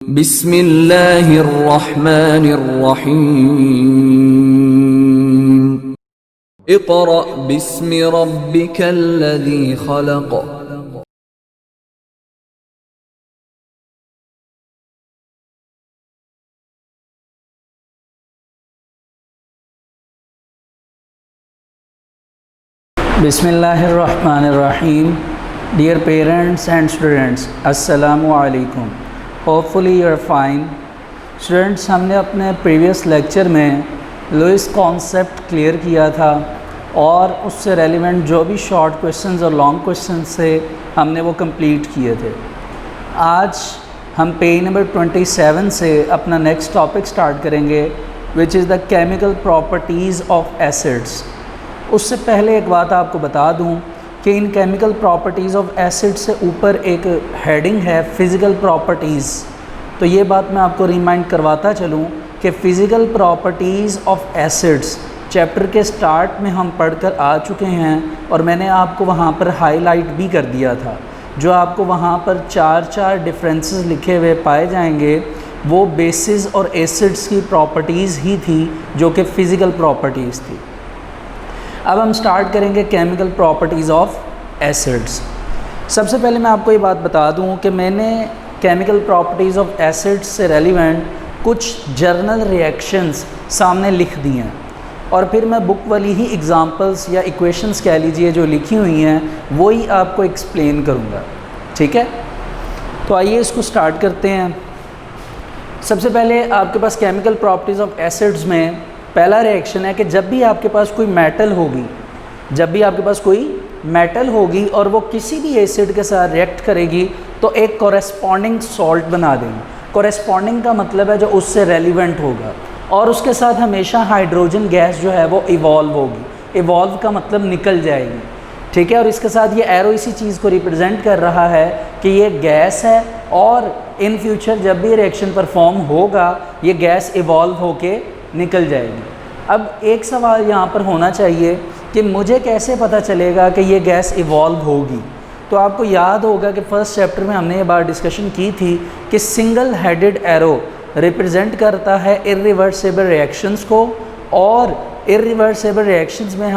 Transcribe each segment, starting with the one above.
बिस्मिल्लाहिर्रहमानिर्रहीम। Iqra बिस्मि रब्बिकल्लज़ी खलक़। Bismillahirrahmanirrahim. Dear parents and students, Assalamu alaikum. Hopefully you are fine. Students, हमने अपने previous lecture में Lewis concept clear किया था और उससे रेलिवेंट जो भी शॉर्ट क्वेश्चंस और लॉन्ग क्वेश्चंस थे हमने वो कंप्लीट किए थे। आज हम पेज नंबर 27 से अपना नेक्स्ट टॉपिक स्टार्ट करेंगे, which is the chemical properties of acids. उससे पहले एक बात आपको बता दूं कि इन केमिकल प्रॉपर्टीज़ ऑफ एसिड से ऊपर एक हेडिंग है फ़िज़िकल प्रॉपर्टीज़। तो ये बात मैं आपको रिमाइंड करवाता चलूं कि physical properties of acids chapter के स्टार्ट में हम पढ़कर आ चुके हैं और मैंने आपको वहाँ पर हाईलाइट भी कर दिया था। जो आपको वहाँ पर चार डिफरेंसेस लिखे हुए पाए जाएंगे वो बेसिस और एसिड्स की प्रॉपर्टीज़ ही थी जो कि फ़िज़िकल प्रॉपर्टीज़ थी। अब हम स्टार्ट करेंगे केमिकल प्रॉपर्टीज़ ऑफ एसिड्स। सबसे पहले मैं आपको ये बात बता दूं कि मैंने केमिकल प्रॉपर्टीज़ ऑफ एसिड्स से रेलिवेंट कुछ जर्नल रिएक्शंस सामने लिख दी हैं और फिर मैं बुक वाली ही एग्जांपल्स या इक्वेशंस कह लीजिए जो लिखी हुई हैं वो ही आपको एक्सप्लेन करूँगा। ठीक है, तो आइए इसको स्टार्ट करते हैं। सबसे पहले आपके पास केमिकल प्रॉपर्टीज़ ऑफ एसिड्स में पहला रिएक्शन है कि जब भी आपके पास कोई मेटल होगी और वो किसी भी एसिड के साथ रिएक्ट करेगी तो एक कॉरेस्पॉन्डिंग सॉल्ट बना देगी। कॉरेस्पॉन्डिंग का मतलब है जो उससे रेलिवेंट होगा और उसके साथ हमेशा हाइड्रोजन गैस जो है वो इवॉल्व होगी। इवॉल्व का मतलब निकल जाएगी। ठीक है, और इसके साथ ये एरो इसी चीज़ को रिप्रेजेंट कर रहा है कि ये गैस है और इन फ्यूचर जब भी रिएक्शन परफॉर्म होगा ये गैस इवॉल्व होके निकल जाएगी। अब एक सवाल यहाँ पर होना चाहिए कि मुझे कैसे पता चलेगा कि ये गैस इवॉल्व होगी। तो आपको याद होगा कि फर्स्ट चैप्टर में हमने ये बात डिस्कशन की थी कि सिंगल हेडेड एरो रिप्रेजेंट करता है इरिवर्सिबल रिएक्शंस को और इरिवर्सिबल रिएक्शंस में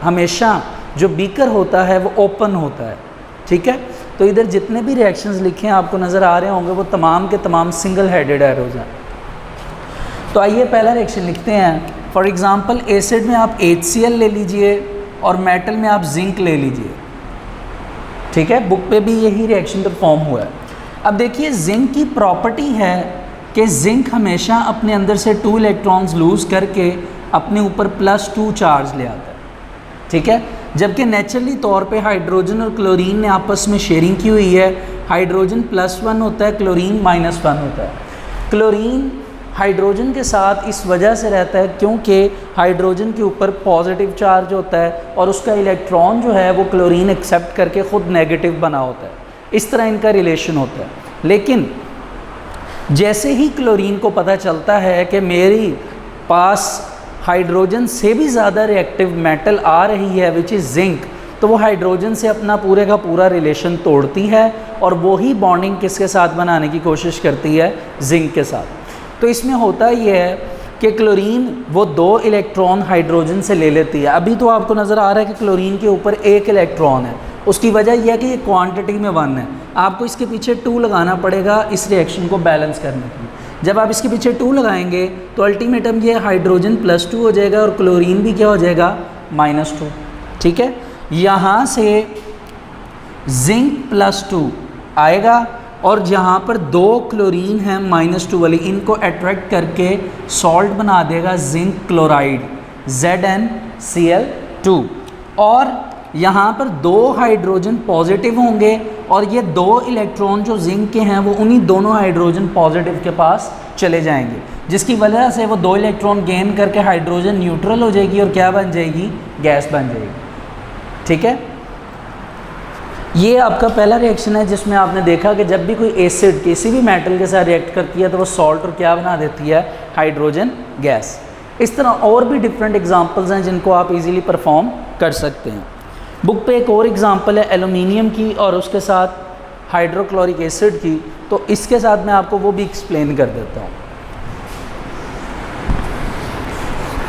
हमेशा जो बीकर होता है वो ओपन होता है। ठीक है, तो इधर जितने भी रिएक्शंस लिखे हैं आपको नज़र आ रहे होंगे वो तमाम के तमाम सिंगल हेडेड एरोज हैं। तो आइए पहला रिएक्शन लिखते हैं। फॉर एग्ज़ाम्पल एसिड में आप HCl ले लीजिए और मेटल में आप जिंक ले लीजिए। ठीक है, बुक पे भी यही रिएक्शन परफॉर्म हुआ है। अब देखिए जिंक की प्रॉपर्टी है कि जिंक हमेशा अपने अंदर से 2 इलेक्ट्रॉन्स लूज़ करके अपने ऊपर +2 चार्ज ले आता है। ठीक है, जबकि नेचुरली तौर पे हाइड्रोजन और क्लोरीन ने आपस में शेयरिंग की हुई है। हाइड्रोजन +1 होता है, क्लोरीन -1 होता है। क्लोरीन हाइड्रोजन के साथ इस वजह से रहता है क्योंकि हाइड्रोजन के ऊपर पॉजिटिव चार्ज होता है और उसका इलेक्ट्रॉन जो है वो क्लोरीन एक्सेप्ट करके ख़ुद नेगेटिव बना होता है। इस तरह इनका रिलेशन होता है। लेकिन जैसे ही क्लोरीन को पता चलता है कि मेरी पास हाइड्रोजन से भी ज़्यादा रिएक्टिव मेटल आ रही है विच इज़ जिंक, तो वो हाइड्रोजन से अपना पूरे का पूरा रिलेशन तोड़ती है और वही बॉन्डिंग किसके साथ बनाने की कोशिश करती है, जिंक के साथ। तो इसमें होता ये है कि क्लोरीन वो 2 इलेक्ट्रॉन हाइड्रोजन से ले लेती है। अभी तो आपको नज़र आ रहा है कि क्लोरीन के ऊपर 1 इलेक्ट्रॉन है। उसकी वजह यह है कि ये क्वांटिटी में 1 है। आपको इसके पीछे 2 लगाना पड़ेगा इस रिएक्शन को बैलेंस करने के लिए। जब आप इसके पीछे 2 लगाएंगे तो अल्टीमेटम ये हाइड्रोजन +2 हो जाएगा और क्लोरीन भी क्या हो जाएगा, -2। ठीक है, यहाँ से जिंक +2 आएगा और जहाँ पर 2 क्लोरीन हैं -2 वाली, इनको अट्रैक्ट करके सॉल्ट बना देगा जिंक क्लोराइड ZnCl2। और यहाँ पर 2 हाइड्रोजन पॉजिटिव होंगे और ये 2 इलेक्ट्रॉन जो जिंक के हैं वो उन्हीं दोनों हाइड्रोजन पॉजिटिव के पास चले जाएंगे, जिसकी वजह से वो 2 इलेक्ट्रॉन गेन करके हाइड्रोजन न्यूट्रल हो जाएगी और क्या बन जाएगी, गैस बन जाएगी। ठीक है, ये आपका पहला रिएक्शन है जिसमें आपने देखा कि जब भी कोई एसिड किसी भी मेटल के साथ रिएक्ट करती है तो वो सॉल्ट और क्या बना देती है, हाइड्रोजन गैस। इस तरह और भी डिफरेंट एग्जांपल्स हैं जिनको आप इजीली परफॉर्म कर सकते हैं। बुक पे एक और एग्जांपल है एल्युमिनियम की और उसके साथ हाइड्रोक्लोरिक एसिड की, तो इसके साथ मैं आपको वो भी एक्सप्लेन कर देता हूँ।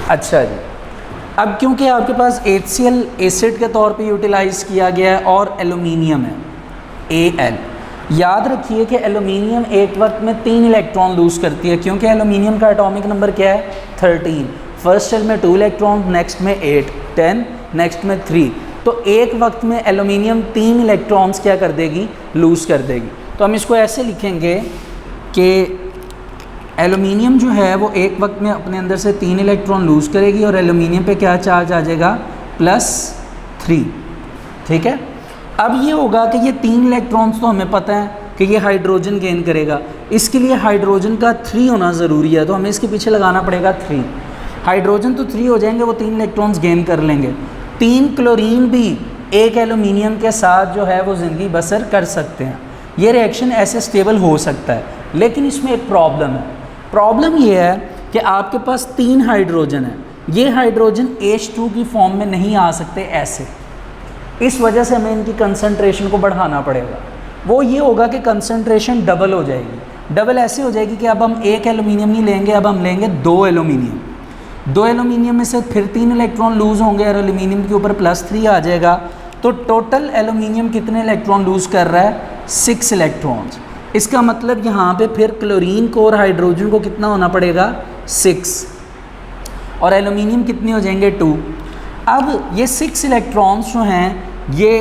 अच्छा जी, अब क्योंकि आपके पास HCl एसिड के तौर पे यूटिलाइज़ किया गया है और एलुमिनियम है Al, याद रखिए कि एलुमिनियम एक वक्त में 3 इलेक्ट्रॉन लूज़ करती है, क्योंकि एलुमिनियम का एटॉमिक नंबर क्या है 13। फर्स्ट शेल में 2 इलेक्ट्रॉन, नेक्स्ट में 8, 10, नेक्स्ट में 3। तो एक वक्त में एलुमिनियम 3 इलेक्ट्रॉन्स क्या कर देगी, लूज़ कर देगी। तो हम इसको ऐसे लिखेंगे कि एलुमिनियम जो है वो एक वक्त में अपने अंदर से 3 इलेक्ट्रॉन लूज़ करेगी और एलुमिनियम पे क्या चार्ज आ जाएगा, +3। ठीक है, अब ये होगा कि ये 3 इलेक्ट्रॉन्स तो हमें पता है कि ये हाइड्रोजन गेन करेगा, इसके लिए हाइड्रोजन का 3 होना ज़रूरी है, तो हमें इसके पीछे लगाना पड़ेगा 3। हाइड्रोजन तो 3 हो जाएंगे, वो 3 इलेक्ट्रॉन्स गेन कर लेंगे। 3 क्लोरीन भी एक एलुमिनियम के साथ जो है वो ज़िंदगी बसर कर सकते हैं। ये रिएक्शन ऐसे स्टेबल हो सकता है, लेकिन इसमें एक प्रॉब्लम है। प्रॉब्लम ये है कि आपके पास 3 हाइड्रोजन है, ये हाइड्रोजन H2 की फॉर्म में नहीं आ सकते ऐसे, इस वजह से हमें इनकी कंसंट्रेशन को बढ़ाना पड़ेगा। वो ये होगा कि कंसंट्रेशन डबल हो जाएगी। डबल ऐसे हो जाएगी कि अब हम एक एलुमिनियम नहीं लेंगे, अब हम लेंगे 2 एलुमिनियम। 2 एलुमिनियम में से फिर 3 इलेक्ट्रॉन लूज़ होंगे और एलुमिनियम के ऊपर +3 आ जाएगा। तो टोटल एलुमिनियम कितने इलेक्ट्रॉन लूज़ कर रहा है, 6 इलेक्ट्रॉन्स। इसका मतलब यहाँ पे फिर क्लोरीन को और हाइड्रोजन को कितना होना पड़ेगा, 6, और एलुमिनियम कितने हो जाएंगे, 2। अब ये 6 इलेक्ट्रॉन्स जो हैं ये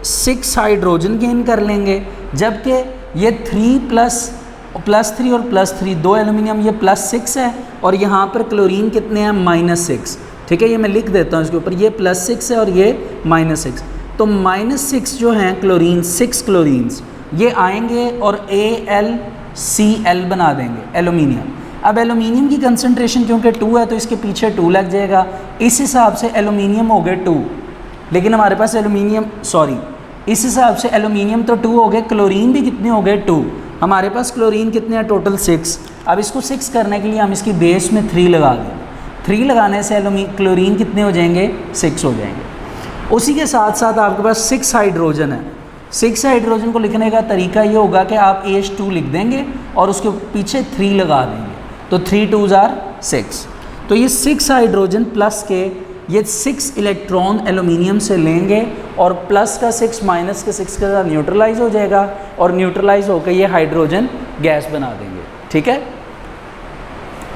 6 हाइड्रोजन गेन कर लेंगे, जबकि ये 3 +3 और +3 2 एलुमिनियम, ये +6 है, और यहाँ पर क्लोरीन कितने हैं, -6। ठीक है, ये मैं लिख देता हूँ इसके ऊपर, ये +6 है और ये -6। तो -6 जो हैं क्लोरीन, 6 क्लोरीन्स ये आएंगे और AlCl बना देंगे एलुमिनियम। अब एलुमिनियम की कंसंट्रेशन क्योंकि 2 है तो इसके पीछे 2 लग जाएगा, इस हिसाब से एलुमिनियम हो गए 2, लेकिन हमारे पास इस हिसाब से एलुमिनियम तो 2 हो गए, क्लोरीन भी कितने हो गए, 2। हमारे पास क्लोरीन कितने हैं, टोटल 6। अब इसको 6 करने के लिए हम इसकी बेस में 3 लगा देंगे। 3 लगाने से क्लोरीन कितने हो जाएंगे, 6 हो जाएंगे। उसी के साथ साथ आपके पास 6 हाइड्रोजन है। 6 हाइड्रोजन को लिखने का तरीका ये होगा कि आप H2 लिख देंगे और उसके पीछे 3 लगा देंगे, तो 3 2s are 6। तो ये 6 हाइड्रोजन प्लस के ये 6 इलेक्ट्रॉन एलुमिनियम से लेंगे और प्लस का 6 माइनस के 6 के साथ न्यूट्रलाइज हो जाएगा और न्यूट्रलाइज होकर ये हाइड्रोजन गैस बना देंगे। ठीक है,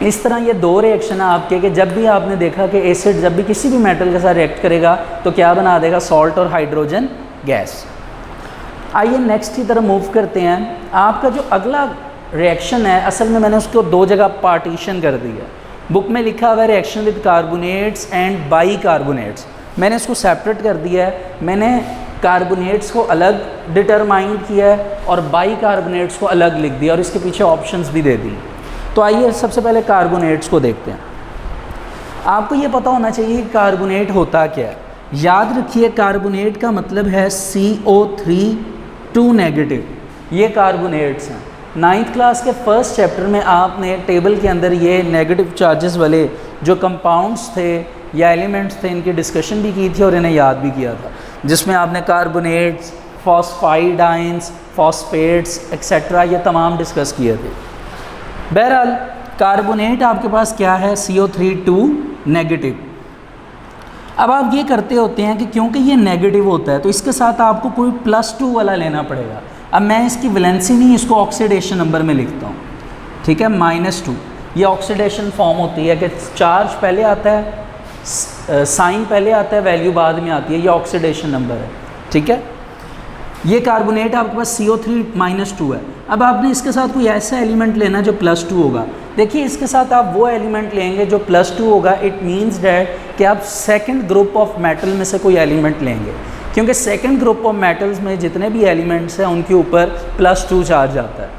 इस तरह ये 2 रिएक्शन है आपके कि जब भी आपने देखा कि एसिड जब भी किसी भी मेटल के साथ रिएक्ट करेगा तो क्या बना देगा, सॉल्ट और हाइड्रोजन गैस। आइए नेक्स्ट की तरफ मूव करते हैं। आपका जो अगला रिएक्शन है, असल में मैंने उसको 2 जगह पार्टीशन कर दिया। बुक में लिखा हुआ है reaction with carbonates and bicarbonates, मैंने इसको सेपरेट कर दिया है। मैंने कार्बोनेट्स को अलग डिटरमाइन किया है और बाइकार्बोनेट्स को अलग लिख दिया और इसके पीछे ऑप्शंस भी दे दिए। तो आइए सबसे पहले कार्बोनेट्स को देखते हैं। आपको ये पता होना चाहिए कि कार्बोनेट होता क्या है। याद रखिए कार्बोनेट का मतलब है CO3 2 नेगेटिव, ये कार्बोनेट्स हैं। 9th क्लास के फर्स्ट चैप्टर में आपने टेबल के अंदर ये नेगेटिव चार्जेस वाले जो कंपाउंड्स थे या एलिमेंट्स थे इनकी डिस्कशन भी की थी और इन्हें याद भी किया था, जिसमें आपने carbonates, phosphide ions, phosphates etcetera ये तमाम डिस्कस किए थे। बहरहाल कार्बोनेट आपके पास क्या है, CO3 2 नेगेटिव। अब आप ये करते होते हैं कि क्योंकि ये नेगेटिव होता है तो इसके साथ आपको कोई +2 वाला लेना पड़ेगा। अब मैं इसकी वैलेंसी नहीं, इसको ऑक्सीडेशन नंबर में लिखता हूँ। ठीक है, -2 ये ऑक्सीडेशन फॉर्म होती है कि चार्ज पहले आता है, साइन पहले आता है, वैल्यू बाद में आती है, ये ऑक्सीडेशन नंबर है। ठीक है, ये कार्बोनेट आपके पास CO3 -2 है। अब आपने इसके साथ कोई ऐसा एलिमेंट लेना जो +2 होगा। देखिए इसके साथ आप वो एलिमेंट लेंगे जो +2 होगा, इट मीन्स डैट कि आप सेकंड ग्रुप ऑफ मेटल में से कोई एलिमेंट लेंगे, क्योंकि सेकंड ग्रुप ऑफ मेटल्स में जितने भी एलिमेंट्स हैं उनके ऊपर +2 चार्ज आता है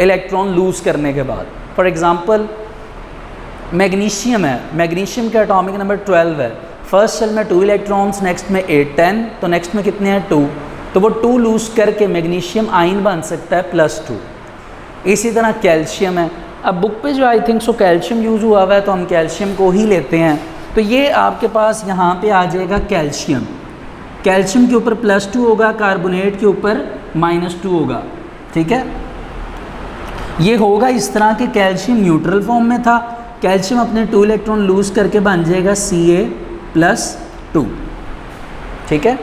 इलेक्ट्रॉन लूज़ करने के बाद। फॉर एग्ज़ाम्पल मैग्नीशियम है, मैग्नीशियम का एटॉमिक नंबर 12 है। फर्स्ट शेल में 2 इलेक्ट्रॉन्स, नेक्स्ट में 8 10, तो नेक्स्ट में कितने हैं 2, तो वो 2 लूज़ करके मैग्नीशियम आयन बन सकता है +2। इसी तरह कैल्शियम है। अब बुक पे जो I think so calcium use हुआ हुआ है तो हम कैल्शियम को ही लेते हैं। तो ये आपके पास यहाँ पे आ जाएगा कैल्शियम। कैल्शियम के ऊपर +2 होगा, कार्बोनेट के ऊपर -2 होगा। ठीक है, ये होगा इस तरह कि कैल्शियम न्यूट्रल फॉर्म में था, कैल्शियम अपने 2 इलेक्ट्रॉन लूज़ करके बन जाएगा Ca+2। ठीक है,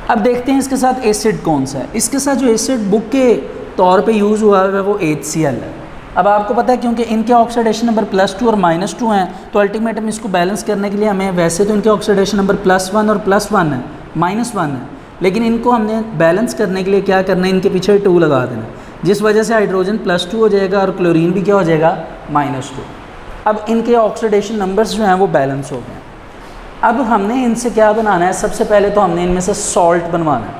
अब देखते हैं इसके साथ एसिड कौन सा है। इसके साथ जो एसिड बुक के तौर पे यूज़ हुआ है वो HCl है। अब आपको पता है क्योंकि इनके ऑक्सीडेशन नंबर +2 और -2 हैं, तो अल्टीमेट में इसको बैलेंस करने के लिए हमें, वैसे तो इनके ऑक्सीडेशन नंबर +1 और +1 है, -1 है, लेकिन इनको हमने बैलेंस करने के लिए क्या करना है, इनके पीछे 2 लगा देना, जिस वजह से हाइड्रोजन +2 हो जाएगा और क्लोरीन भी क्या हो जाएगा, -2। अब इनके ऑक्सीडेशन नंबर्स जो हैं वो बैलेंस हो गए। अब हमने इनसे क्या बनाना है, सबसे पहले तो हमने इनमें से सॉल्ट बनवाना है।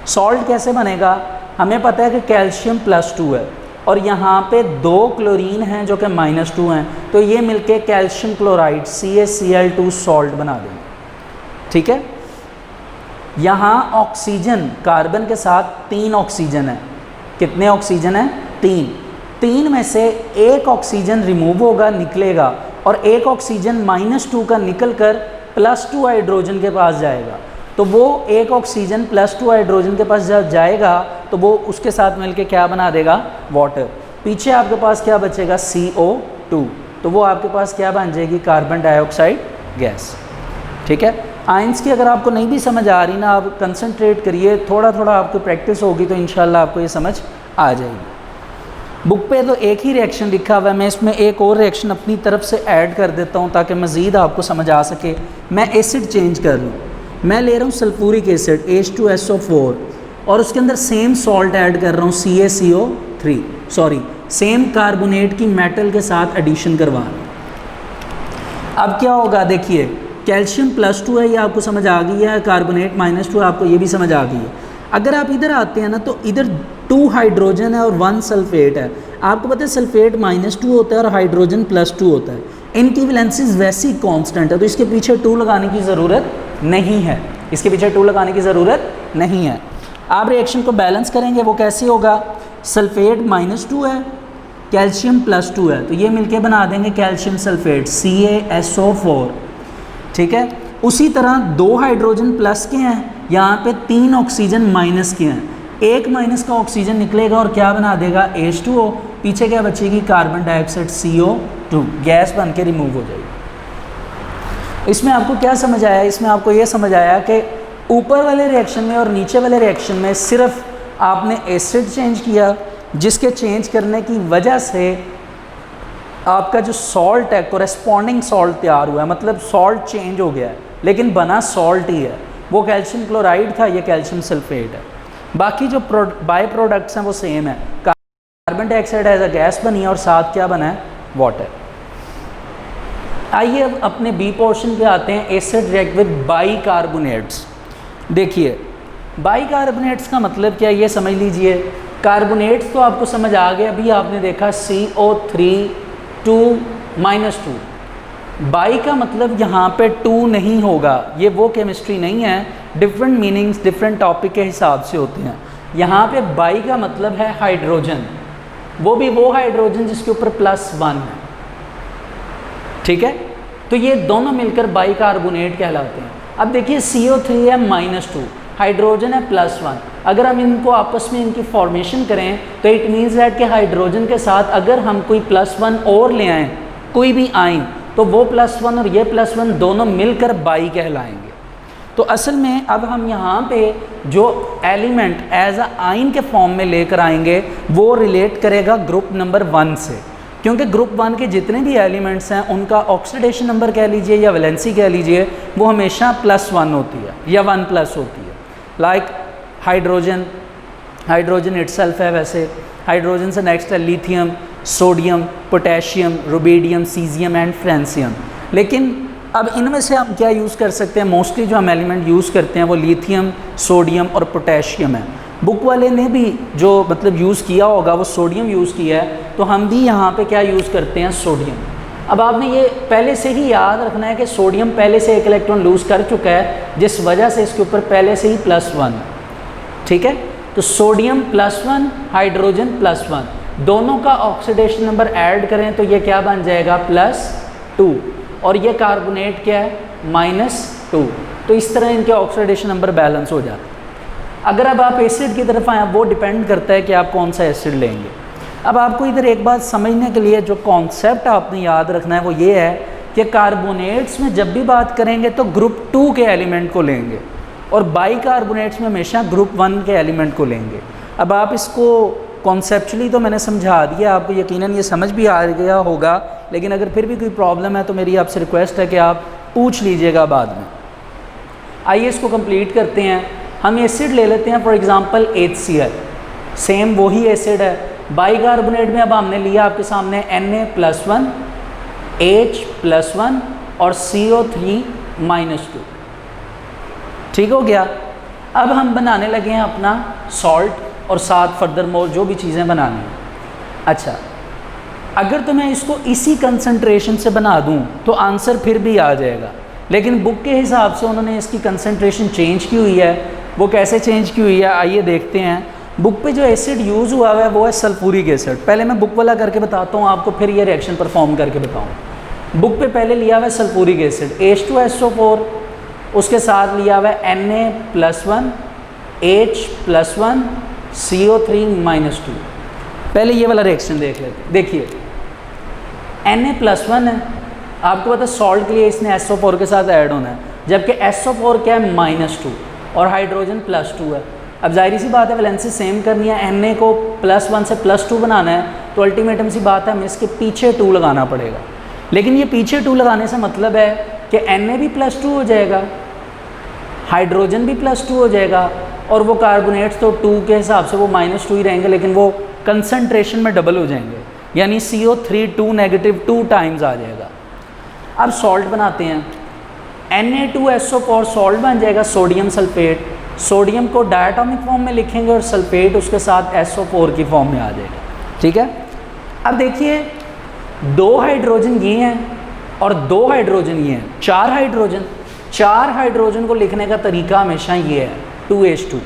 सॉल्ट कैसे बनेगा, हमें पता है कि कैल्शियम +2 है और यहाँ पे 2 क्लोरीन हैं जो कि -2 हैं, तो ये मिलके कैल्शियम क्लोराइड CaCl2 सॉल्ट बना देंगे। ठीक है, यहाँ ऑक्सीजन कार्बन के साथ 3 ऑक्सीजन है। कितने ऑक्सीजन हैं, 3 में से एक ऑक्सीजन रिमूव होगा, निकलेगा, और एक ऑक्सीजन -2 का निकल कर +2 हाइड्रोजन के पास जाएगा। तो वो एक ऑक्सीजन +2 हाइड्रोजन के पास जब जाएगा तो वो उसके साथ मिलके क्या बना देगा, वाटर। पीछे आपके पास क्या बचेगा, CO2, तो वो आपके पास क्या बन जाएगी, कार्बन डाइऑक्साइड गैस। ठीक है, आयंस की अगर आपको नहीं भी समझ आ रही ना, आप कंसंट्रेट करिए, थोड़ा थोड़ा आपको प्रैक्टिस होगी तो इंशाल्लाह आपको ये समझ आ जाएगी। बुक पे तो एक ही रिएक्शन लिखा हुआ है, मैं इसमें एक और रिएक्शन अपनी तरफ से ऐड कर देता हूँ ताकि मज़ीद आपको समझ आ सके। मैं एसिड चेंज कर लूँ, मैं ले रहा हूँ सल्फ्यूरिक एसिड H2SO4 और उसके अंदर सेम सॉल्ट ऐड कर रहा हूँ CaCO3, सॉरी सेम कार्बोनेट की मेटल के साथ एडिशन करवा रहा हूँ। अब क्या होगा, देखिए कैल्शियम +2 है, ये आपको समझ आ गई है, कार्बोनेट -2 आपको ये भी समझ आ गई है। अगर आप इधर आते हैं ना तो इधर 2 हाइड्रोजन है और 1 सल्फेट है। आपको पता है सल्फेट -2 होता है और हाइड्रोजन +2 होता है, इनकी वैलेंसीज वैसी कांस्टेंट है, तो इसके पीछे 2 लगाने की ज़रूरत नहीं है, इसके पीछे 2 लगाने की ज़रूरत नहीं है। आप रिएक्शन को बैलेंस करेंगे, वो कैसे होगा, सल्फेट -2 है, कैल्शियम +2 है, तो ये मिलके बना देंगे कैल्शियम सल्फेट CaSO4। ठीक है, उसी तरह 2 हाइड्रोजन प्लस के हैं, यहाँ पे 3 ऑक्सीजन माइनस के हैं, एक माइनस का ऑक्सीजन निकलेगा और क्या बना देगा, H2O, पीछे क्या बचेगी, कार्बन डाइऑक्साइड CO2, गैस बन के रिमूव हो जाएगी। इसमें आपको क्या समझ आया, इसमें आपको ये समझ आया कि ऊपर वाले रिएक्शन में और नीचे वाले रिएक्शन में सिर्फ आपने एसिड चेंज किया, जिसके चेंज करने की वजह से आपका जो सॉल्ट है कोरेस्पॉन्डिंग सॉल्ट तैयार हुआ है, मतलब सॉल्ट चेंज हो गया है लेकिन बना सॉल्ट ही है। वो कैल्शियम क्लोराइड था, ये कैल्शियम सल्फेट है। बाकी जो बाय प्रोडक्ट्स हैं वो सेम है, carbon dioxide as a gas बनी है और साथ क्या बना है, वाटर। आइए अब अपने बी पोर्शन पे आते हैं, एसिड रिएक्ट विद बाइकार्बोनेट्स। देखिए बाइकार्बोनेट्स का मतलब क्या है ये समझ लीजिए। कार्बोनेट्स तो आपको समझ आ गया, अभी आपने देखा CO3 बाई का मतलब यहाँ पे 2 नहीं होगा, ये वो केमिस्ट्री नहीं है, डिफरेंट मीनिंग्स डिफरेंट टॉपिक के हिसाब से होते हैं। यहाँ पे बाई का मतलब है हाइड्रोजन, वो भी वो हाइड्रोजन जिसके ऊपर +1 है। ठीक है, तो ये दोनों मिलकर बाइकार्बोनेट कहलाते हैं। अब देखिए CO3 है -2, हाइड्रोजन है +1। अगर हम इनको आपस में इनकी फॉर्मेशन करें तो इट मीन्स दैट कि हाइड्रोजन के साथ अगर हम कोई +1 और ले आएँ, कोई भी आयन, तो वो +1 और ये +1 दोनों मिलकर बाई कहलाएंगे। तो असल में अब हम यहाँ पे जो एलिमेंट एज अ आयन के फॉर्म में लेकर आएंगे वो रिलेट करेगा ग्रुप नंबर 1 से, क्योंकि ग्रुप 1 के जितने भी एलिमेंट्स हैं उनका ऑक्सीडेशन नंबर कह लीजिए या वैलेंसी कह लीजिए वो हमेशा +1 होती है या 1+ होती है। लाइक हाइड्रोजन इटसेल्फ है, वैसे हाइड्रोजन से नेक्स्ट है lithium, sodium, potassium, rubidium, caesium and francium. लेकिन अब इनमें से हम क्या यूज़ कर सकते हैं, मोस्टली जो हम एलिमेंट यूज़ करते हैं वो लिथियम, सोडियम और पोटेशियम है। बुक वाले ने भी जो मतलब यूज़ किया होगा वो सोडियम यूज़ किया है, तो हम भी यहाँ पे क्या यूज़ करते हैं, सोडियम। अब आपने ये पहले से ही याद रखना है कि सोडियम पहले से एक इलेक्ट्रॉन लूज़ कर चुका है, जिस वजह से इसके ऊपर पहले से ही +1। ठीक है, तो सोडियम +1, हाइड्रोजन +1, दोनों का ऑक्सीडेशन नंबर ऐड करें तो ये क्या बन जाएगा, +2, और ये कार्बोनेट क्या है, -2। तो इस तरह इनके ऑक्सीडेशन नंबर बैलेंस हो जाते हैं। अगर अब आप एसिड की तरफ आए, वो डिपेंड करता है कि आप कौन सा एसिड लेंगे। अब आपको इधर एक बात समझने के लिए जो कॉन्सेप्ट आपने याद रखना है वो ये है कि कार्बोनेट्स में जब भी बात करेंगे तो ग्रुप 2 के एलिमेंट को लेंगे और बाइकार्बोनेट्स में हमेशा ग्रुप 1 के एलिमेंट को लेंगे। अब आप इसको कॉन्सेप्चुअली तो मैंने समझा दिया, आपको यकीनन ये समझ भी आ गया होगा, लेकिन अगर फिर भी कोई प्रॉब्लम है तो मेरी आपसे रिक्वेस्ट है कि आप पूछ लीजिएगा बाद में। आइए इसको कंप्लीट करते हैं। हम एसिड ले लेते हैं, फॉर एग्जांपल HCl, सेम वही एसिड है। बाइकार्बोनेट में अब हमने लिया आपके सामने Na+1, H+1 और CO3-2, ठीक हो गया। अब हम बनाने लगे हैं अपना सॉल्ट और साथ फर्दर मोर जो भी चीज़ें बनानी हैं। अच्छा, अगर तो मैं इसको इसी कंसंट्रेशन से बना दूं तो आंसर फिर भी आ जाएगा, लेकिन बुक के हिसाब से उन्होंने इसकी कंसंट्रेशन चेंज की हुई है। वो कैसे चेंज की हुई है आइए देखते हैं। बुक पे जो एसिड यूज़ हुआ है वो है सल्फ्यूरिक एसिड। पहले मैं बुक वाला करके बताता हूँ आपको, फिर ये रिएक्शन परफॉर्म करके बताऊँ। बुक पे पहले लिया हुआ है सल्फ्यूरिक एसिड H2SO4, उसके साथ लिया हुआ है Na+1, H+1, CO3-2। पहले ये वाला रिएक्शन देख लेते हैं। देखिए Na+1 है, आपको पता है सॉल्ट के लिए इसने SO4 के साथ ऐड होना है, जबकि SO4 क्या है -2 और हाइड्रोजन +2 है। अब जाहिर सी बात है वैलेंसी सेम करनी है, Na को +1 से +2 बनाना है, तो अल्टीमेटम सी बात है हमें इसके पीछे 2 लगाना पड़ेगा। लेकिन ये पीछे 2 लगाने से मतलब है कि Na भी +2 हो जाएगा, हाइड्रोजन भी +2 हो जाएगा, और वो कार्बोनेट्स तो 2 के हिसाब से वो -2 ही रहेंगे, लेकिन वो कंसंट्रेशन में डबल हो जाएंगे, यानी CO3 2 टाइम्स आ जाएगा। अब सॉल्ट बनाते हैं। Na2SO4 सॉल्ट बन जाएगा सोडियम सल्फेट। सोडियम को डायटोमिक फॉर्म में लिखेंगे और सल्फेट उसके साथ SO4 की फॉर्म में आ जाएगा, ठीक है। अब देखिए 2 हाइड्रोजन ये हैं और 2 हाइड्रोजन ये हैं, 4 हाइड्रोजन। 4 हाइड्रोजन को लिखने का तरीका हमेशा ये है 2H2,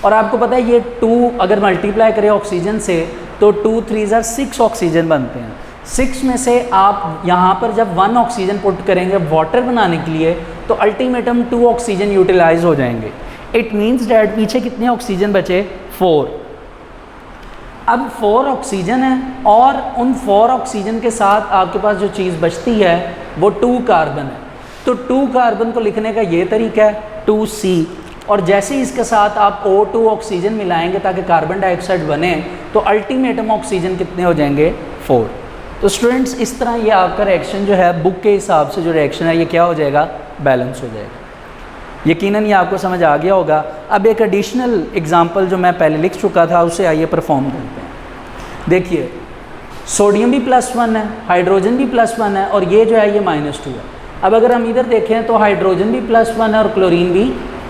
और आपको पता है ये 2 अगर मल्टीप्लाई करें ऑक्सीजन से तो 2 3 6 ऑक्सीजन बनते हैं। 6 में से आप यहाँ पर जब 1 ऑक्सीजन पुट करेंगे वाटर बनाने के लिए तो अल्टीमेटम 2 ऑक्सीजन यूटिलाइज हो जाएंगे। इट मीन्स डैट पीछे कितने ऑक्सीजन बचे? 4। अब 4 ऑक्सीजन है और उन 4 ऑक्सीजन के साथ आपके पास जो चीज़ बचती है वो 2 कार्बन है। तो 2 कार्बन को लिखने का ये तरीका है 2C, और जैसे ही इसके साथ आप O2 ऑक्सीजन मिलाएंगे ताकि कार्बन डाइऑक्साइड बने तो अल्टीमेटम ऑक्सीजन कितने हो जाएंगे? 4। तो स्टूडेंट्स इस तरह ये आपका रिएक्शन जो है बुक के हिसाब से जो रिएक्शन है ये क्या हो जाएगा? बैलेंस हो जाएगा। यकीनन ये आपको समझ आ गया होगा। अब एक एडिशनल एग्जांपल जो मैं पहले लिख चुका था उसे आइए परफॉर्म करते हैं। देखिए सोडियम भी +1 है, हाइड्रोजन भी +1 है, और ये जो है ये -2 है। अब अगर हम इधर देखें तो हाइड्रोजन भी +1 है और क्लोरीन भी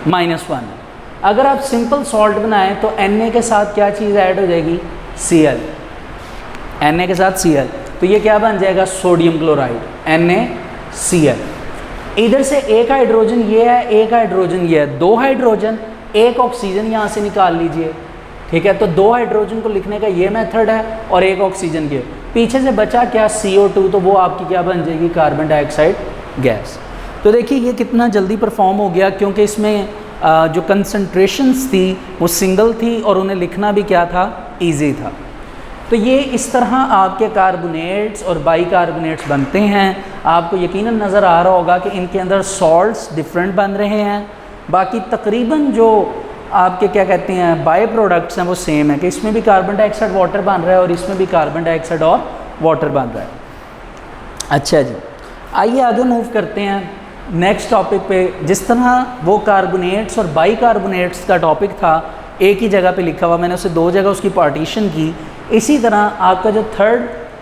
-1 है। अगर आप सिंपल सॉल्ट बनाएं तो Na के साथ क्या चीज़ ऐड हो जाएगी? Cl। Na के साथ Cl, तो ये क्या बन जाएगा? Sodium chloride, NaCl। इधर से एक हाइड्रोजन ये है, एक हाइड्रोजन ये है, 2 हाइड्रोजन, 1 ऑक्सीजन यहाँ से निकाल लीजिए, ठीक है। तो 2 हाइड्रोजन को लिखने का ये मेथड है और 1 ऑक्सीजन के पीछे से बचा क्या? CO2, तो वो आपकी क्या बन जाएगी? Carbon dioxide gas. तो देखिए ये कितना जल्दी परफॉर्म हो गया, क्योंकि इसमें जो कंसंट्रेशंस थी वो सिंगल थी और उन्हें लिखना भी क्या था? ईजी था। तो ये इस तरह आपके कार्बोनेट्स और बाइकार्बोनेट्स बनते हैं। आपको यकीनन नज़र आ रहा होगा कि इनके अंदर सॉल्ट्स डिफरेंट बन रहे हैं, बाकी तकरीबन जो आपके क्या कहते हैं बाय प्रोडक्ट्स हैं वो सेम है, कि इसमें भी कार्बन डाइऑक्साइड वाटर बन रहा है और इसमें भी कार्बन डाइऑक्साइड और वाटर बन रहा है। अच्छा जी, आइए आगे मूव करते हैं नेक्स्ट टॉपिक पे। जिस तरह वो कार्बोनेट्स और बाइकार्बोनेट्स का टॉपिक था एक ही जगह पे लिखा हुआ, मैंने उसे 2 जगह उसकी पार्टीशन की। इसी तरह आपका जो 3rd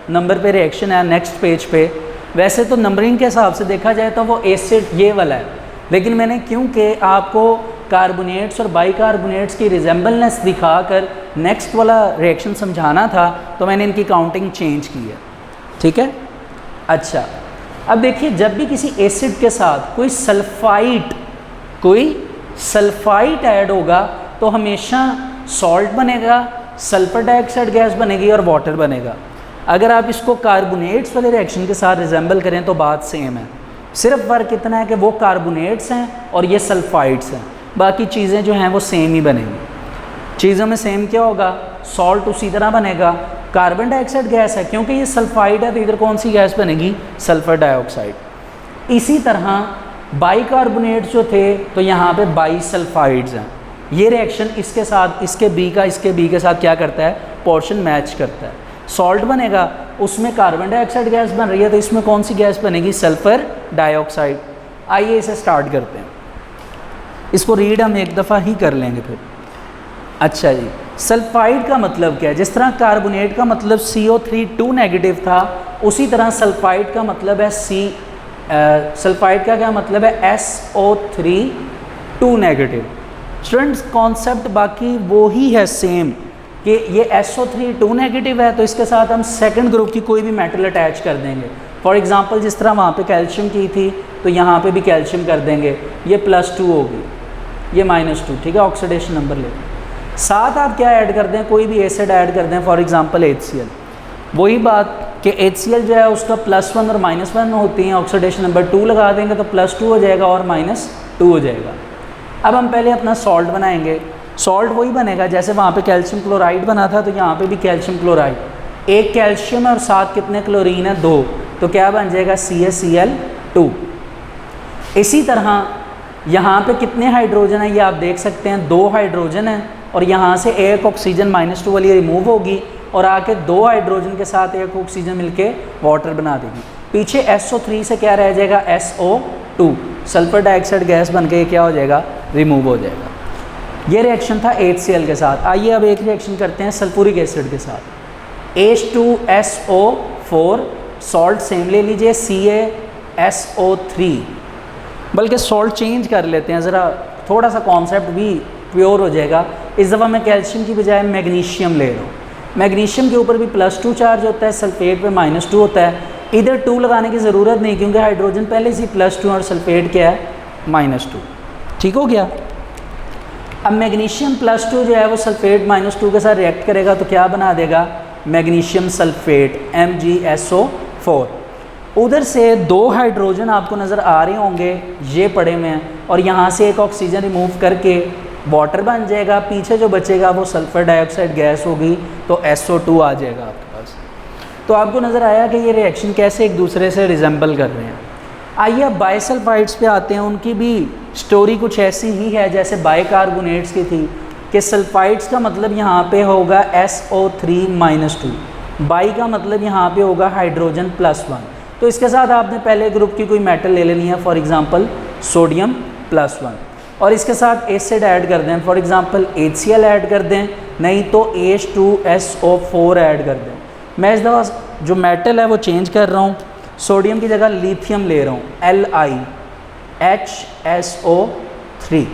नंबर पे रिएक्शन है नेक्स्ट पेज पे, वैसे तो नंबरिंग के हिसाब से देखा जाए तो वो एसिड ये वाला है, लेकिन मैंने क्योंकि आपको कार्बोनेट्स और बाइकार्बोनेट्स की रिजेंबलनेस दिखाकर नेक्स्ट वाला रिएक्शन समझाना था तो मैंने इनकी काउंटिंग चेंज की है, ठीक है। अच्छा, अब देखिए जब भी किसी एसिड के साथ कोई सल्फाइट ऐड होगा तो हमेशा सॉल्ट बनेगा, सल्फर डाइऑक्साइड गैस बनेगी और वाटर बनेगा। अगर आप इसको कार्बोनेट्स वाले रिएक्शन के साथ रिजेंबल करें तो बात सेम है, सिर्फ फ़र्क इतना है कि वो कार्बोनेट्स हैं और ये सल्फाइड्स हैं। बाकी चीज़ें जो हैं वो सेम ही बनेंगी। चीज़ों में सेम क्या होगा, सॉल्ट उसी तरह बनेगा। कार्बन डाइऑक्साइड गैस है, क्योंकि ये सल्फाइड है तो इधर कौन सी गैस बनेगी, सल्फर डाइऑक्साइड। इसी तरह बाइकार्बोनेट्स जो थे तो यहाँ पे बाइसल्फाइड्स हैं। ये रिएक्शन इसके साथ, इसके बी के साथ क्या करता है, पोर्शन मैच करता है। सॉल्ट बनेगा, उसमें कार्बन डाइऑक्साइड गैस बन रही है तो इसमें कौन सी गैस बनेगी, सल्फर डाइऑक्साइड। आइए इसे स्टार्ट करते हैं, इसको रीड हम एक दफ़ा ही कर लेंगे फिर। अच्छा जी, सल्फाइड का मतलब क्या है, जिस तरह कार्बोनेट का मतलब CO3 2 नेगेटिव था, उसी तरह सल्फाइड का मतलब है सल्फाइड का क्या मतलब है, SO3 2 नेगेटिव। स्टूडेंट्स कॉन्सेप्ट बाकी वो ही है सेम, कि ये SO3 2 नेगेटिव है तो इसके साथ हम सेकंड ग्रुप की कोई भी मेटल अटैच कर देंगे। फॉर एग्जांपल जिस तरह वहाँ पे कैल्शियम की थी तो यहाँ पे भी कैल्शियम कर देंगे, ये +2 होगी, ये -2, ठीक है, ऑक्सीडेशन नंबर ले। साथ आप क्या ऐड कर दें, कोई भी एसिड ऐड कर दें, फॉर एग्जांपल HCl। वही बात कि HCl जो है उसका +1 और -1 होती हैं, ऑक्सीडेशन नंबर 2 लगा देंगे तो +2 हो जाएगा और -2 हो जाएगा। अब हम पहले अपना सॉल्ट बनाएंगे। सॉल्ट वही बनेगा जैसे वहाँ पे कैल्शियम क्लोराइड बना था तो यहाँ पे भी कैल्शियम क्लोराइड, एक कैल्शियम है और साथ कितने क्लोरीन है, 2, तो क्या बन जाएगा, CaCl2। इसी तरह यहाँ पे कितने हाइड्रोजन है ये आप देख सकते हैं, 2 हाइड्रोजन है और यहाँ से एक ऑक्सीजन -2 वाली रिमूव होगी और आके 2 हाइड्रोजन के साथ एक ऑक्सीजन मिलके वाटर बना देगी। पीछे SO3 से क्या रह जाएगा, SO2, सल्फर डाइऑक्साइड गैस बन के क्या हो जाएगा, रिमूव हो जाएगा। ये रिएक्शन था HCl के साथ। आइए अब एक रिएक्शन करते हैं सल्फ्यूरिक एसिड के साथ। H2SO4, सॉल्ट सेम ले लीजिए, CaSO3, बल्कि सॉल्ट चेंज कर लेते हैं ज़रा, थोड़ा सा कॉन्सेप्ट भी प्योर हो जाएगा। इस दफ़ा मैं कैल्शियम की बजाय मैग्नीशियम ले रहा हूँ। मैग्नीशियम के ऊपर भी +2 चार्ज होता है, सल्फेट पे -2 होता है। इधर 2 लगाने की ज़रूरत नहीं क्योंकि हाइड्रोजन पहले से +2 और सल्फेट क्या है, -2। ठीक हो गया। अब मैग्नीशियम +2 जो है वो सल्फेट -2 के साथ रिएक्ट करेगा तो क्या बना देगा, मैग्नीशियम सल्फेट, MgSO4। उधर से 2 हाइड्रोजन आपको नज़र आ रहे होंगे, ये पड़े हुए हैं, और यहाँ से एक ऑक्सीजन रिमूव करके वाटर बन जाएगा। पीछे जो बचेगा वो सल्फर डाइऑक्साइड गैस होगी तो SO2 आ जाएगा आपके पास। तो आपको नज़र आया कि ये रिएक्शन कैसे एक दूसरे से रिजेंबल कर रहे हैं। आइए अब बाइसल्फाइड्स पे आते हैं। उनकी भी स्टोरी कुछ ऐसी ही है जैसे बाइकार्बोनेट्स की थी, कि सल्फाइड्स का मतलब यहाँ पे होगा SO3-2, बाई का मतलब यहाँ पे होगा हाइड्रोजन +1। तो इसके साथ आपने पहले ग्रुप की कोई मेटल ले लेनी है, फॉर एग्जांपल सोडियम +1, और इसके साथ एसिड ऐड कर दें, फॉर एग्जांपल HCl ऐड कर दें, नहीं तो H2SO4 ऐड कर दें। मैं इस दफ़ा जो मेटल है वो चेंज कर रहा हूँ, सोडियम की जगह लिथियम ले रहा हूँ, LiHSO3,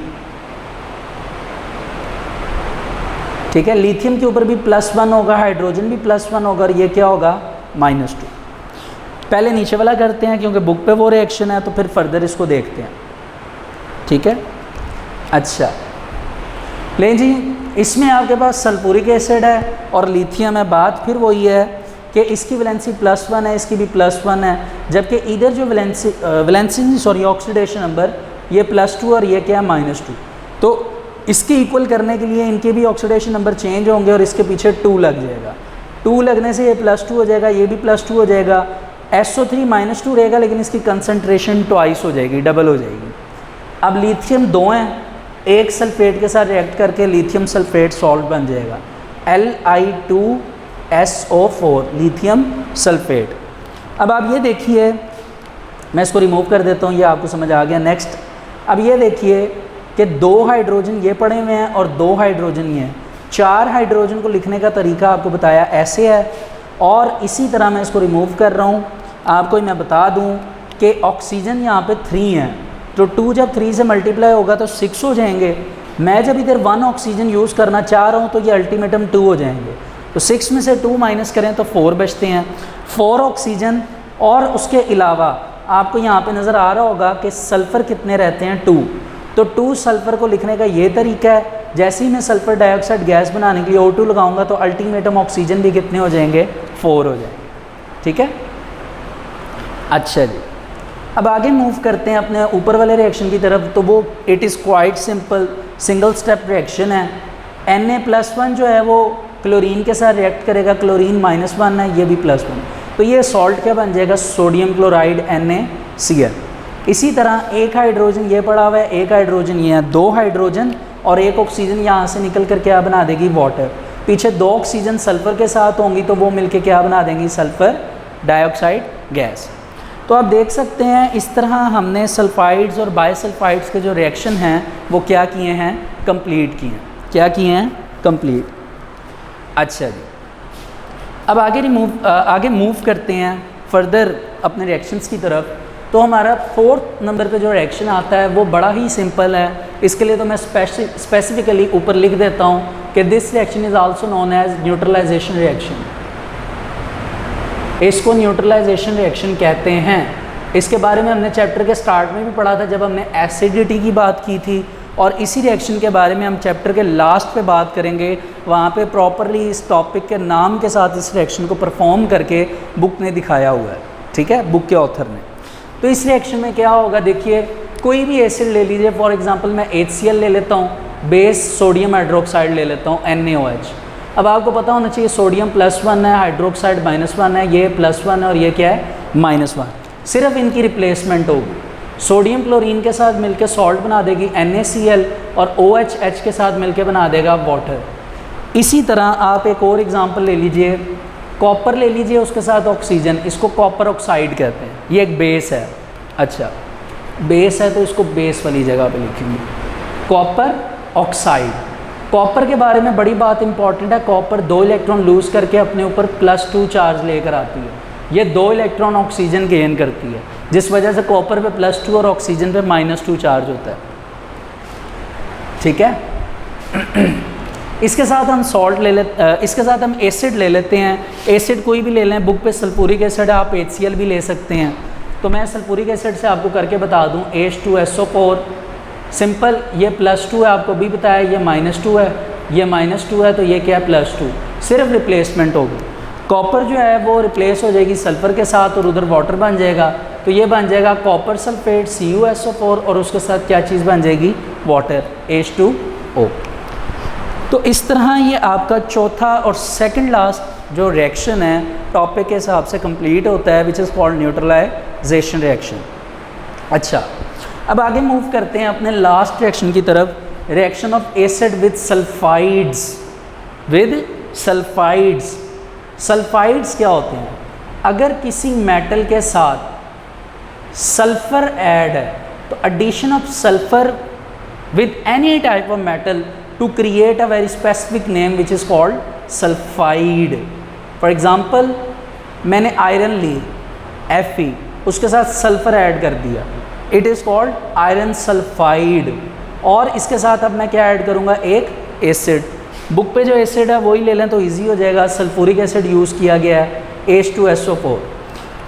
ठीक है। लिथियम के ऊपर भी +1 होगा, हाइड्रोजन भी +1 होगा, और ये क्या होगा, -2। पहले नीचे वाला करते हैं क्योंकि बुक पे वो रिएक्शन है, तो फिर फर्दर इसको देखते हैं, ठीक है। अच्छा लेकिन जी, इसमें आपके पास सल्फ्यूरिक एसिड है और लिथियम है। बात फिर वही है कि इसकी वैलेंसी +1 है, इसकी भी +1 है, जबकि इधर जो वैलेंसी ऑक्सीडेशन नंबर ये +2 और ये क्या है, -2। तो इसके इक्वल करने के लिए इनके भी ऑक्सीडेशन नंबर चेंज होंगे और इसके पीछे 2 लग जाएगा। 2 लगने से ये +2 हो जाएगा, ये भी +2 हो जाएगा। SO3 -2 रहेगा लेकिन इसकी कंसनट्रेशन ट्वाइस हो जाएगी, डबल हो जाएगी। अब लिथियम 2 हैं, एक सल्फेट के साथ रिएक्ट करके लिथियम सल्फेट सॉल्ट बन जाएगा, Li2SO4, लिथियम सल्फेट। अब आप ये देखिए, मैं इसको रिमूव कर देता हूँ, ये आपको समझ आ गया। नेक्स्ट, अब ये देखिए कि 2 हाइड्रोजन ये पड़े हुए हैं और 2 हाइड्रोजन ये हैं। 4 हाइड्रोजन को लिखने का तरीका आपको बताया ऐसे है, और इसी तरह मैं इसको रिमूव कर रहा हूँ। आपको मैं बता दूँ कि ऑक्सीजन यहाँ पे 3 है, तो 2 जब 3 से मल्टीप्लाई होगा तो 6 हो जाएंगे। मैं जब इधर 1 ऑक्सीजन यूज़ करना चाह रहा हूँ तो ये अल्टीमेटम 2 हो जाएंगे, तो 6 में से 2 माइनस करें तो 4 बचते हैं। 4 ऑक्सीजन, और उसके अलावा आपको यहाँ पे नज़र आ रहा होगा कि सल्फ़र कितने रहते हैं, 2। तो 2 सल्फ़र को लिखने का ये तरीका है, जैसे ही मैं सल्फ़र डाइऑक्साइड गैस बनाने के लिए O2 लगाऊंगा तो अल्टीमेटम ऑक्सीजन भी कितने हो जाएंगे, 4 हो जाएंगे, ठीक है। अच्छा जी, अब आगे मूव करते हैं अपने ऊपर वाले रिएक्शन की तरफ, तो वो it is quite simple single step reaction है। Na+1 जो है वो क्लोरीन के साथ रिएक्ट करेगा, क्लोरीन -1 है, ये भी +1, तो ये सॉल्ट क्या बन जाएगा, सोडियम क्लोराइड NaCl। इसी तरह एक हाइड्रोजन ये पड़ा हुआ है, एक हाइड्रोजन ये है, 2 हाइड्रोजन और एक ऑक्सीजन यहाँ से निकल कर क्या बना देगी, वाटर। पीछे 2 ऑक्सीजन सल्फ़र के साथ होंगी तो वो मिलके क्या बना देंगी, सल्फ़र डाइऑक्साइड गैस। तो आप देख सकते हैं इस तरह हमने सल्फाइड्स और बायसल्फाइड्स के जो रिएक्शन हैं वो क्या किए हैं, कंप्लीट किए हैं। क्या किए हैं, कंप्लीट। अच्छा जी, अब आगे मूव करते हैं फर्दर अपने रिएक्शंस की तरफ। तो हमारा 4th नंबर पे जो रिएक्शन आता है वो बड़ा ही सिंपल है। इसके लिए तो मैं स्पेसिफिकली ऊपर लिख देता हूँ कि this reaction is also known as neutralisation reaction. इसको न्यूट्रलाइजेशन रिएक्शन कहते हैं। इसके बारे में हमने चैप्टर के स्टार्ट में भी पढ़ा था जब हमने एसिडिटी की बात की थी, और इसी रिएक्शन के बारे में हम चैप्टर के लास्ट पे बात करेंगे। वहाँ पे प्रॉपरली इस टॉपिक के नाम के साथ इस रिएक्शन को परफॉर्म करके बुक ने दिखाया हुआ है, ठीक है, बुक के ऑथर ने। तो इस रिएक्शन में क्या होगा, देखिए कोई भी एसिड ले लीजिए, फॉर एग्जांपल मैं HCl ले लेता हूँ, बेस सोडियम हाइड्रोक्साइड ले लेता हूँ NaOH। अब आपको पता होना चाहिए सोडियम +1 है, हाइड्रोक्साइड -1 है, ये +1 है और ये क्या है, -1। सिर्फ इनकी रिप्लेसमेंट होगी। सोडियम क्लोरीन के साथ मिलकर सॉल्ट बना देगी NaCl, और OH के साथ मिलकर बना देगा वाटर। इसी तरह आप एक और एग्जांपल ले लीजिए, कॉपर ले लीजिए, उसके साथ ऑक्सीजन, इसको कॉपर ऑक्साइड कहते हैं, ये एक बेस है। अच्छा, बेस है तो इसको बेस वाली जगह पे लिखेंगे, कॉपर ऑक्साइड। कॉपर के बारे में बड़ी बात इंपॉर्टेंट है, कॉपर 2 इलेक्ट्रॉन लूज़ करके अपने ऊपर +2 चार्ज लेकर आती है। ये 2 इलेक्ट्रॉन ऑक्सीजन गेन करती है, जिस वजह से कॉपर पे +2 और ऑक्सीजन पे -2 चार्ज होता है, ठीक है। इसके साथ हम सॉल्ट ले लेते, इसके साथ हम एसिड ले लेते हैं। एसिड कोई भी ले लें, बुक पे सल्फ्यूरिक एसिड है, आप HCl भी ले सकते हैं। तो मैं सल्फ्यूरिक एसिड से आपको करके बता दूं, H2SO4 सिंपल, ये +2 है, आपको भी बताया, ये -2 है, ये -2 है, तो ये क्या है, +2। सिर्फ रिप्लेसमेंट होगी। कॉपर जो है वो रिप्लेस हो जाएगी सल्फ़र के साथ और उधर वाटर बन जाएगा, तो ये बन जाएगा कॉपर सल्फेट CuSO4, और उसके साथ क्या चीज़ बन जाएगी, वाटर H2O। तो इस तरह ये आपका चौथा और सेकंड लास्ट जो रिएक्शन है टॉपिक के हिसाब से कंप्लीट होता है, which is called neutralisation reaction. अच्छा, अब आगे मूव करते हैं अपने लास्ट रिएक्शन की तरफ, reaction of acid with sulphides. Sulphides क्या होते हैं, अगर किसी मेटल के साथ सल्फ़र ऐड है तो addition of sulphur with any type of metal to create a very specific name which is called sulfide. For example, मैंने आयरन ली Fe, उसके साथ सल्फ़र ऐड कर दिया, it is called iron sulphide. और इसके साथ अब मैं क्या ऐड करूँगा, एक एसिड। बुक पे जो एसिड है वही ले लें तो इजी हो जाएगा, सल्फ्यूरिक एसिड यूज़ किया गया है, H2SO4।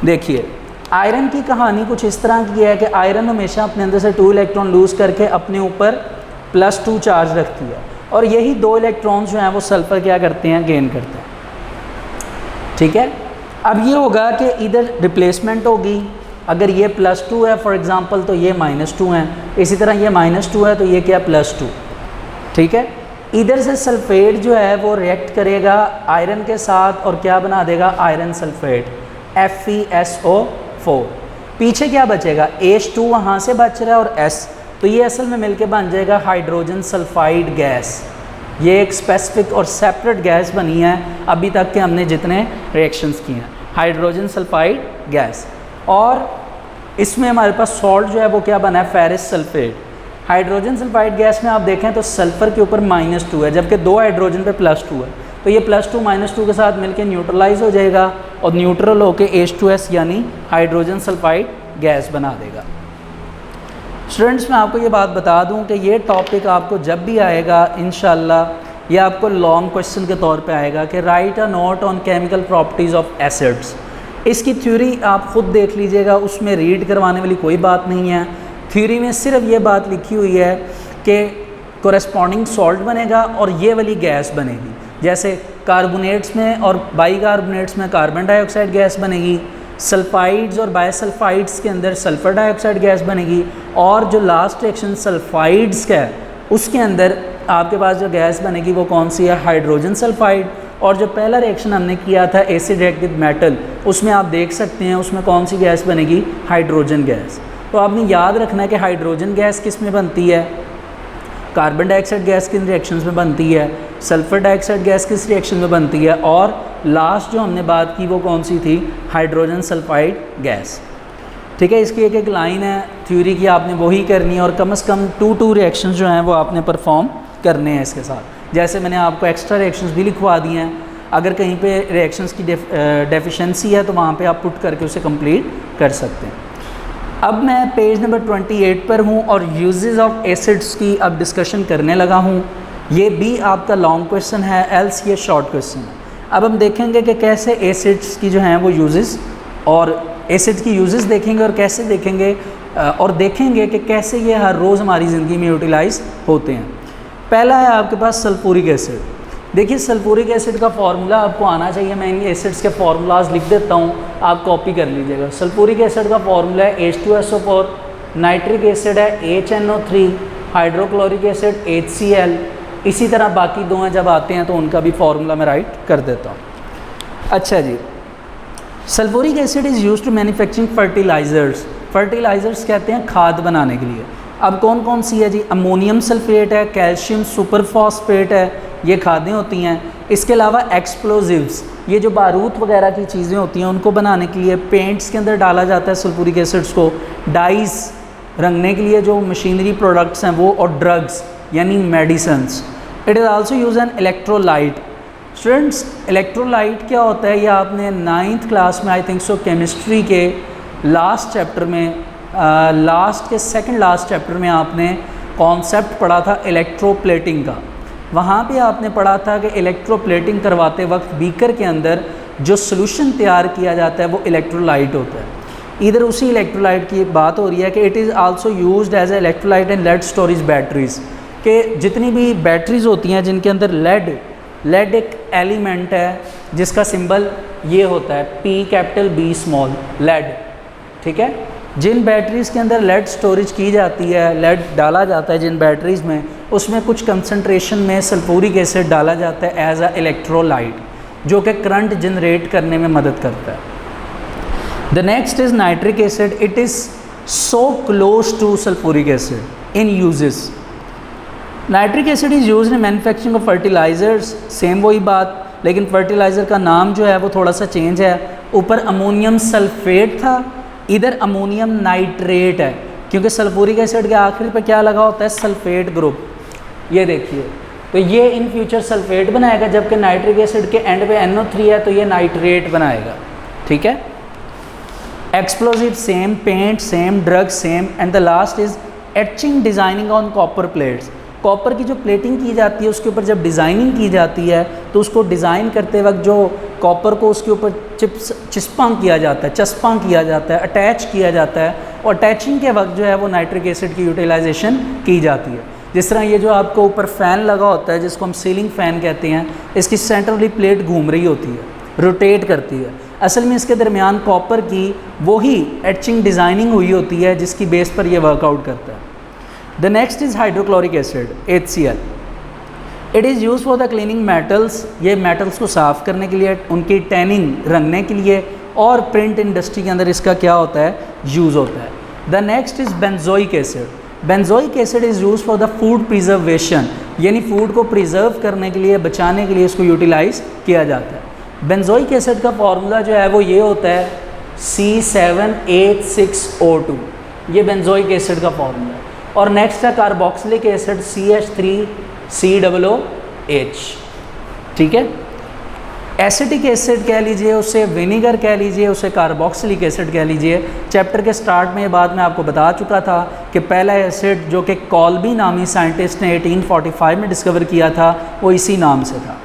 देखिए आयरन की कहानी कुछ इस तरह की है कि आयरन हमेशा अपने अंदर से 2 इलेक्ट्रॉन लूज़ करके अपने ऊपर +2 चार्ज रखती है, और यही 2 इलेक्ट्रॉन्स जो हैं वो सल्फ़र क्या करते हैं, गेन करते हैं, ठीक है। अब ये होगा कि इधर रिप्लेसमेंट होगी, अगर ये +2 है फॉर एग्जांपल तो ये -2 है, इसी तरह ये -2 है तो ये क्या, +2, ठीक है। इधर से सल्फेट जो है वो रिएक्ट करेगा आयरन के साथ और क्या बना देगा, आयरन सल्फेट FeSO4। पीछे क्या बचेगा, H2 वहाँ से बच रहा है और S, तो ये असल में मिलके बन जाएगा हाइड्रोजन सल्फाइड गैस। ये एक स्पेसिफिक और सेपरेट गैस बनी है अभी तक के हमने जितने रिएक्शंस किए हैं, हाइड्रोजन सल्फाइड गैस। और इसमें हमारे पास सॉल्ट जो है वो क्या बना है, ferrous sulphate. Hydrogen sulphide gas में आप देखें तो सल्फ़र के ऊपर -2 है, जबकि 2 हाइड्रोजन पे +2 है, तो ये +2 -2 के साथ मिलकर न्यूट्रलाइज हो जाएगा और न्यूट्रल होकर H2S यानी हाइड्रोजन सल्फाइड गैस बना देगा। स्टूडेंट्स, मैं आपको ये बात बता दूं कि ये टॉपिक आपको जब भी आएगा इंशाल्लाह ये आपको लॉन्ग क्वेश्चन के तौर पे आएगा कि right a note on chemical properties of acids. इसकी थ्योरी आप ख़ुद देख लीजिएगा, उसमें रीड करवाने वाली कोई बात नहीं है। थ्योरी में सिर्फ ये बात लिखी हुई है कि कोरेस्पॉन्डिंग सॉल्ट बनेगा और ये वाली गैस बनेगी, जैसे कार्बोनेट्स में और बाइकार्बोनेट्स में कार्बन डाइऑक्साइड गैस बनेगी, सल्फाइड्स और बायसल्फाइड्स के अंदर सल्फ़र डाइऑक्साइड गैस बनेगी, और जो लास्ट रिएक्शन सल्फाइड्स का है उसके अंदर आपके पास जो गैस बनेगी वो कौन सी है, हाइड्रोजन सल्फाइड। और जो पहला रिएक्शन हमने किया था एसिड रिएक्ट विद मेटल, उसमें आप देख सकते हैं उसमें कौन सी गैस बनेगी, हाइड्रोजन गैस। तो आपने याद रखना है कि हाइड्रोजन गैस किस में बनती है, कार्बन डाइऑक्साइड गैस किन रिएक्शंस में बनती है, सल्फ़र डाइऑक्साइड गैस किस रिएक्शन में बनती है, और लास्ट जो हमने बात की वो कौन सी थी, हाइड्रोजन सल्फाइड गैस। ठीक है, इसकी एक एक लाइन है थ्योरी की, आपने वही करनी है, और कम से कम 2 रिएक्शंस जो हैं वो आपने परफॉर्म करने हैं इसके साथ। जैसे मैंने आपको एक्स्ट्रा रिएक्शंस भी लिखवा दिए हैं, अगर कहीं पे रिएक्शंस की डेफिशिएंसी है तो वहाँ पे आप पुट करके उसे कंप्लीट कर सकते हैं। अब मैं पेज नंबर 28 पर हूँ और यूजेस ऑफ एसिड्स की अब डिस्कशन करने लगा हूँ। ये भी आपका लॉन्ग क्वेश्चन है, एल्स ये शॉर्ट क्वेश्चन है। अब हम देखेंगे कि कैसे एसिड्स की जो हैं वो यूजेस, और एसिड की यूजेस देखेंगे और कैसे देखेंगे, और देखेंगे कि कैसे ये हर रोज़ हमारी ज़िंदगी में यूटिलाइज होते हैं। पहला है आपके पास सल्फ्यूरिक एसिड। देखिए सल्फ्यूरिक एसिड का फार्मूला आपको आना चाहिए, मैं इन एसिड्स के फार्मूलाज लिख देता हूँ, आप कॉपी कर लीजिएगा। सल्फ्यूरिक एसिड का फार्मूला है H2SO4, नाइट्रिक एसिड है HNO3, हाइड्रोक्लोरिक एसिड HCl। इसी तरह बाकी दो हैं, जब आते हैं तो उनका भी फार्मूला मैं राइट कर देता हूँ। अच्छा जी, sulphuric acid is used to manufacturing fertilisers. Fertilisers कहते हैं खाद बनाने के लिए। अब कौन कौन सी है जी, अमोनियम सल्फेट है, कैल्शियम सुपरफॉस्फेट है, ये खादें होती हैं। इसके अलावा एक्सप्लोजिव्स, ये जो बारूद वगैरह की चीज़ें होती हैं उनको बनाने के लिए पेंट्स के अंदर डाला जाता है सल्फ्यूरिक एसिड्स को। डाइस रंगने के लिए जो मशीनरी प्रोडक्ट्स हैं वो, और ड्रग्स यानी medicines. It is also use an electrolyte. Students electrolyte क्या होता है, ये आपने 9th क्लास में आई थिंक सो केमिस्ट्री के लास्ट चैप्टर में, लास्ट के सेकंड लास्ट चैप्टर में आपने कॉन्सेप्ट पढ़ा था इलेक्ट्रोप्लेटिंग का। वहाँ पे आपने पढ़ा था कि इलेक्ट्रोप्लेटिंग करवाते वक्त बीकर के अंदर जो सोल्यूशन तैयार किया जाता है वो इलेक्ट्रोलाइट होता है। इधर उसी इलेक्ट्रोलाइट की बात हो रही है कि it is also used as a electrolyte in lead storage batteries, कि जितनी भी बैटरीज होती हैं जिनके अंदर लेड एक एलिमेंट है जिसका सिंबल ये होता है P लेड। ठीक है, जिन बैटरीज़ के अंदर लेड स्टोरेज की जाती है, लेड डाला जाता है जिन बैटरीज़ में, उसमें कुछ कंसंट्रेशन में सल्फ्यूरिक एसिड डाला जाता है एज अ इलेक्ट्रोलाइट, जो कि करंट जनरेट करने में मदद करता है। The next is nitric acid. It is so close to sulphuric acid in uses. Nitric acid is used in manufacturing of fertilisers, same वही बात, लेकिन फर्टिलाइज़र का नाम जो है वो थोड़ा सा चेंज है। ऊपर अमोनियम सल्फेट था, इधर अमोनियम नाइट्रेट है, क्योंकि सल्फ्यूरिक एसिड के आखिर पे क्या लगा होता है, सल्फेट ग्रुप। ये देखिए, तो ये इन फ्यूचर सल्फेट बनाएगा, जबकि नाइट्रिक एसिड के एंड पे NO3 है तो ये नाइट्रेट बनाएगा। ठीक है, explosive same, paint same, drug same, and the last is etching designing on copper plates. Copper की जो प्लेटिंग की जाती है उसके ऊपर जब डिज़ाइनिंग की जाती है तो उसको डिज़ाइन करते वक्त जो कॉपर को उसके ऊपर चस्पा किया जाता है, अटैच किया जाता है, और अटैचिंग के वक्त जो है वो नाइट्रिक एसिड की यूटिलाइजेशन की जाती है। जिस तरह ये जो आपको ऊपर फ़ैन लगा होता है जिसको हम सीलिंग फ़ैन कहते हैं, इसकी सेंटर वाली प्लेट घूम रही होती है, रोटेट करती है। असल में इसके दरमियान कॉपर की वही एचिंग डिज़ाइनिंग हुई होती है जिसकी बेस पर यह वर्कआउट करता है। The next is hydrochloric acid HCl। It is use for the cleaning metals. ये मेटल्स को साफ़ करने के लिए, उनकी टैनिंग रंगने के लिए, और प्रिंट इंडस्ट्री के अंदर इसका क्या होता है, यूज़ होता है। The next is benzoic acid. Benzoic acid is use for the food preservation, यानी फूड को प्रिजर्व करने के लिए, बचाने के लिए इसको यूटिलाइज़ किया जाता है। बेंजोइक एसिड का फार्मूला जो है वो ये होता है C7H6O2, ये बेंजोइक एसिड का फार्मूला है। और नेक्स्ट है कार्बोक्सिलिक एसिड CH3COOH। ठीक है, एसिटिक एसिड कह लीजिए, उसे विनीगर कह लीजिए, उसे कार्बोक्सिलिक एसिड कह लीजिए। चैप्टर के स्टार्ट में ये बात मैं आपको बता चुका था कि पहला एसिड जो कि कॉल्बी नामी साइंटिस्ट ने 1845 में डिस्कवर किया था वो इसी नाम से था।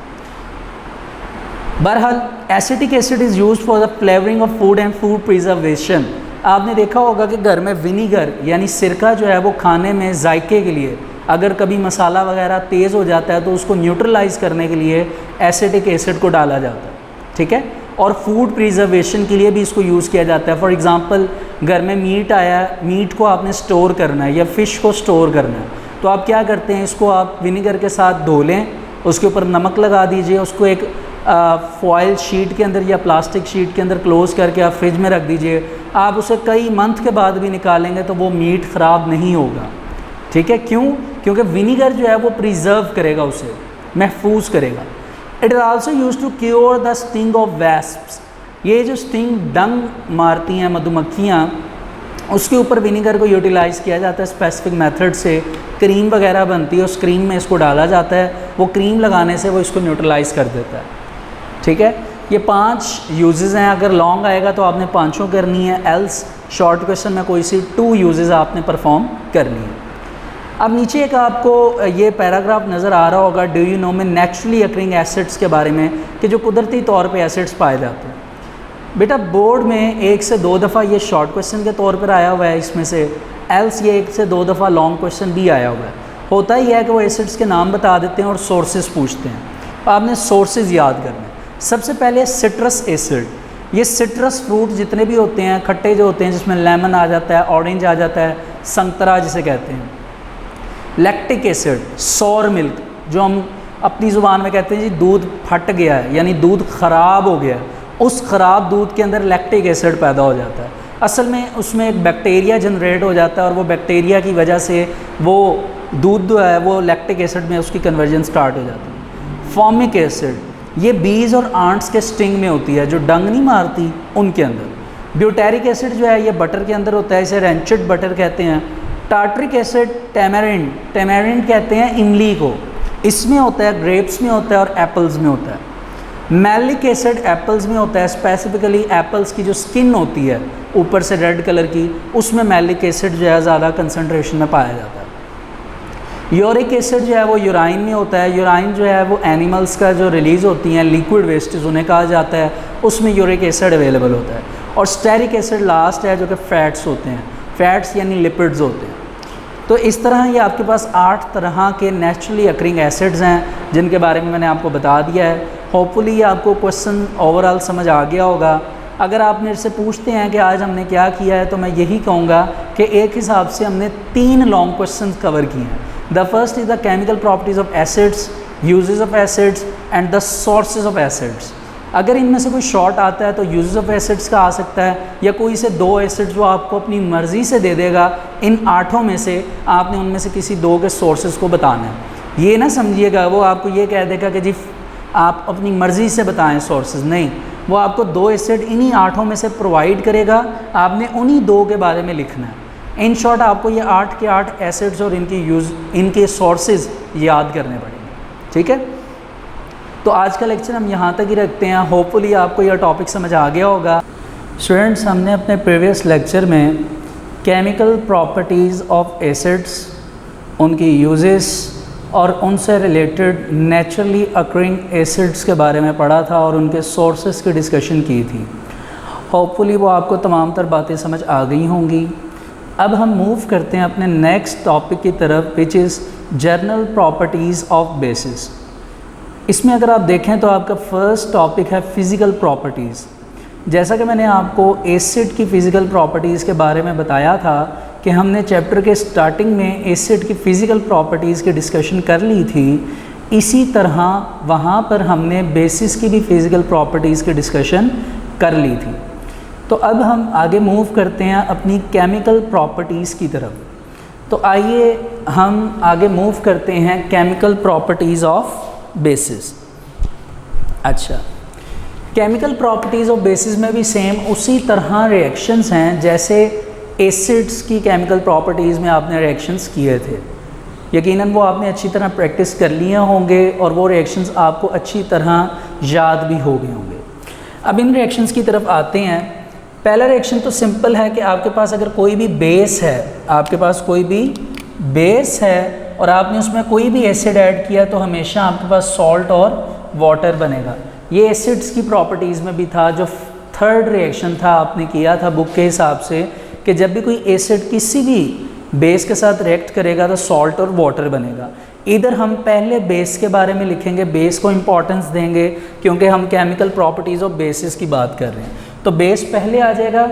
बहरहाल acetic acid is used for the flavouring of food and food preservation. आपने देखा होगा कि घर में विनीगर यानी सिरका जो है वो खाने में जायके के लिए, अगर कभी मसाला वगैरह तेज़ हो जाता है तो उसको न्यूट्रलाइज़ करने के लिए एसिटिक एसिड को डाला जाता है। ठीक है, और फूड प्रिजर्वेशन के लिए भी इसको यूज़ किया जाता है। फॉर एग्ज़ाम्पल घर में मीट आया है, मीट को आपने स्टोर करना है या फ़िश को स्टोर करना है, तो आप क्या करते हैं, इसको आप विनेगर के साथ धो लें, उसके ऊपर नमक लगा दीजिए, उसको एक फॉयल शीट के अंदर या प्लास्टिक शीट के अंदर क्लोज़ करके आप फ्रिज में रख दीजिए। आप उसे कई मंथ के बाद भी निकालेंगे तो वो मीट ख़राब नहीं होगा। ठीक है, क्यों? क्योंकि विनीगर जो है वो प्रिजर्व करेगा, उसे महफूज करेगा। It is also use to cure the sting of wasps. ये जो स्टिंग डंग मारती हैं मधुमक्खियाँ, उसके ऊपर विनीगर को यूटिलाइज़ किया जाता है स्पेसिफिक मेथड से। क्रीम वगैरह बनती है, उस क्रीम में इसको डाला जाता है, वो क्रीम लगाने से वो इसको न्यूट्रलाइज़ कर देता है। ठीक है, ये 5 यूजेस हैं। अगर लॉन्ग आएगा तो आपने 5 करनी है, एल्स शॉर्ट क्वेश्चन में कोई सी 2 यूजेस आपने परफॉर्म करनी है। अब नीचे एक आपको ये पैराग्राफ नज़र आ रहा होगा, डू यू नो में नेचुरली अकरिंग एसिड्स के बारे में, कि जो कुदरती तौर पे एसिड्स पाए जाते हैं। बेटा बोर्ड में 1 से 2 दफ़ा ये शॉर्ट क्वेश्चन के तौर पर आया हुआ है, इसमें से एल्स ये 1 से 2 दफ़ा लॉन्ग क्वेश्चन भी आया हुआ है। होता ही है कि वो एसिड्स के नाम बता देते हैं और सोर्सेज पूछते हैं, आपने सोर्सेज याद करने। सबसे पहले सिट्रस एसिड, ये सिट्रस फ्रूट जितने भी होते हैं खट्टे जो होते हैं, जिसमें लेमन आ जाता है, ऑरेंज आ जाता है, संतरा जिसे कहते हैं। लैक्टिक एसिड, सौर मिल्क, जो हम अपनी ज़ुबान में कहते हैं जी दूध फट गया है, यानी दूध ख़राब हो गया है, उस ख़राब दूध के अंदर लैक्टिक एसिड पैदा हो जाता है। असल में उसमें एक बैक्टीरिया जनरेट हो जाता है और वो बैक्टीरिया की वजह से वो दूध जो है वो लैक्टिक एसिड में उसकी कन्वर्जन स्टार्ट हो जाती है। फॉर्मिक एसिड, ये बीज और आंट्स के स्टिंग में होती है, जो डंग नहीं मारती उनके अंदर। ब्यूटेरिक एसिड जो है ये बटर के अंदर होता है, इसे रेंचेड बटर कहते हैं। टार्टरिक एसिड टैमरिंड, टैमरिंड कहते हैं इमली को, इसमें होता है, ग्रेप्स में होता है और एप्पल्स में होता है। मैलिक एसिड एप्पल्स में होता है, स्पेसिफिकली एप्पल्स की जो स्किन होती है ऊपर से रेड कलर की, उसमें मैलिक एसिड जो है ज़्यादा कंसनट्रेशन में पाया जाता है। यूरिक एसिड जो है वो यूराइन में होता है। यूराइन जो है वो एनिमल्स का जो रिलीज़ होती हैं लिक्विड वेस्टेज उन्हें कहा जाता है, उसमें यूरिक एसिड अवेलेबल होता है। और स्टेरिक एसिड लास्ट है, जो कि फैट्स होते हैं, फैट्स यानी लिपिड्स होते हैं। तो इस तरह ये आपके पास 8 तरह के नेचुरली अकरिंग एसिड्स हैं जिनके बारे में मैंने आपको बता दिया है। होपफुली ये आपको क्वेश्चन ओवरऑल समझ आ गया होगा। अगर आप मेरे से पूछते हैं कि आज हमने क्या किया है, तो मैं यही कहूँगा कि एक हिसाब से हमने 3 लॉन्ग क्वेश्चन कवर किए हैं। The first is the chemical properties of acids, uses of acids and the sources of acids. अगर इनमें से कोई शॉर्ट आता है तो यूजेस ऑफ एसिड्स का आ सकता है, या कोई से 2 एसिड्स जो आपको अपनी मर्ज़ी से दे देगा। इन 8 में से आपने उनमें से किसी 2 के सोर्सेज को बताना है। ये ना समझिएगा वो आपको ये कह देगा कि जी आप अपनी मर्ज़ी से बताएं सोर्सेज, नहीं, वो आपको 2 एसिड इन्हीं 8 में से प्रोवाइड करेगा, आपने उन्हीं 2 के बारे में लिखना है। इन शॉर्ट आपको ये 8 के 8 एसिड्स और इनके सोर्सेज याद करने पड़ेंगे। ठीक है, तो आज का लेक्चर हम यहाँ तक ही रखते हैं। होपफुली आपको यह टॉपिक समझ आ गया होगा। स्टूडेंट्स, हमने अपने प्रीवियस लेक्चर में केमिकल प्रॉपर्टीज़ ऑफ एसिड्स, उनकी यूजेस और उनसे रिलेटेड नेचुरली अकरिंग एसिड्स के बारे में पढ़ा था और उनके सोर्सेज की डिस्कशन की थी। होपफुली वो आपको तमाम तर बातें समझ आ गई होंगी। अब हम मूव करते हैं अपने नेक्स्ट टॉपिक की तरफ, which is general properties of basis. इसमें अगर आप देखें तो आपका फर्स्ट टॉपिक है फ़िज़िकल प्रॉपर्टीज़। जैसा कि मैंने आपको एसिड की फ़िज़िकल प्रॉपर्टीज़ के बारे में बताया था कि हमने चैप्टर के स्टार्टिंग में एसिड की फ़िज़िकल प्रॉपर्टीज़ की डिस्कशन कर ली थी, इसी तरह वहाँ पर हमने बेसिस की भी फ़िज़िकल प्रॉपर्टीज़ की डिस्कशन कर ली थी। तो अब हम आगे मूव करते हैं अपनी केमिकल प्रॉपर्टीज़ की तरफ। तो आइए हम आगे मूव करते हैं केमिकल प्रॉपर्टीज़ ऑफ बेसिस। अच्छा, केमिकल प्रॉपर्टीज़ ऑफ बेसिस में भी सेम उसी तरह रिएक्शंस हैं जैसे एसिड्स की केमिकल प्रॉपर्टीज़ में आपने रिएक्शंस किए थे। यकीनन वो आपने अच्छी तरह प्रैक्टिस कर लिए होंगे और वो रिएक्शंस आपको अच्छी तरह याद भी हो गए होंगे। अब इन रिएक्शंस की तरफ आते हैं। पहला रिएक्शन तो सिंपल है कि आपके पास अगर कोई भी बेस है, आपके पास कोई भी बेस है और आपने उसमें कोई भी एसिड ऐड किया तो हमेशा आपके पास सॉल्ट और वाटर बनेगा। ये एसिड्स की प्रॉपर्टीज़ में भी था। जो थर्ड रिएक्शन था आपने किया था बुक के हिसाब से कि जब भी कोई एसिड किसी भी बेस के साथ रिएक्ट करेगा तो सॉल्ट और वाटर बनेगा। इधर हम पहले बेस के बारे में लिखेंगे, बेस को इम्पोर्टेंस देंगे क्योंकि हम केमिकल प्रॉपर्टीज़ ऑफ बेसिस की बात कर रहे हैं। तो बेस पहले आ जाएगा,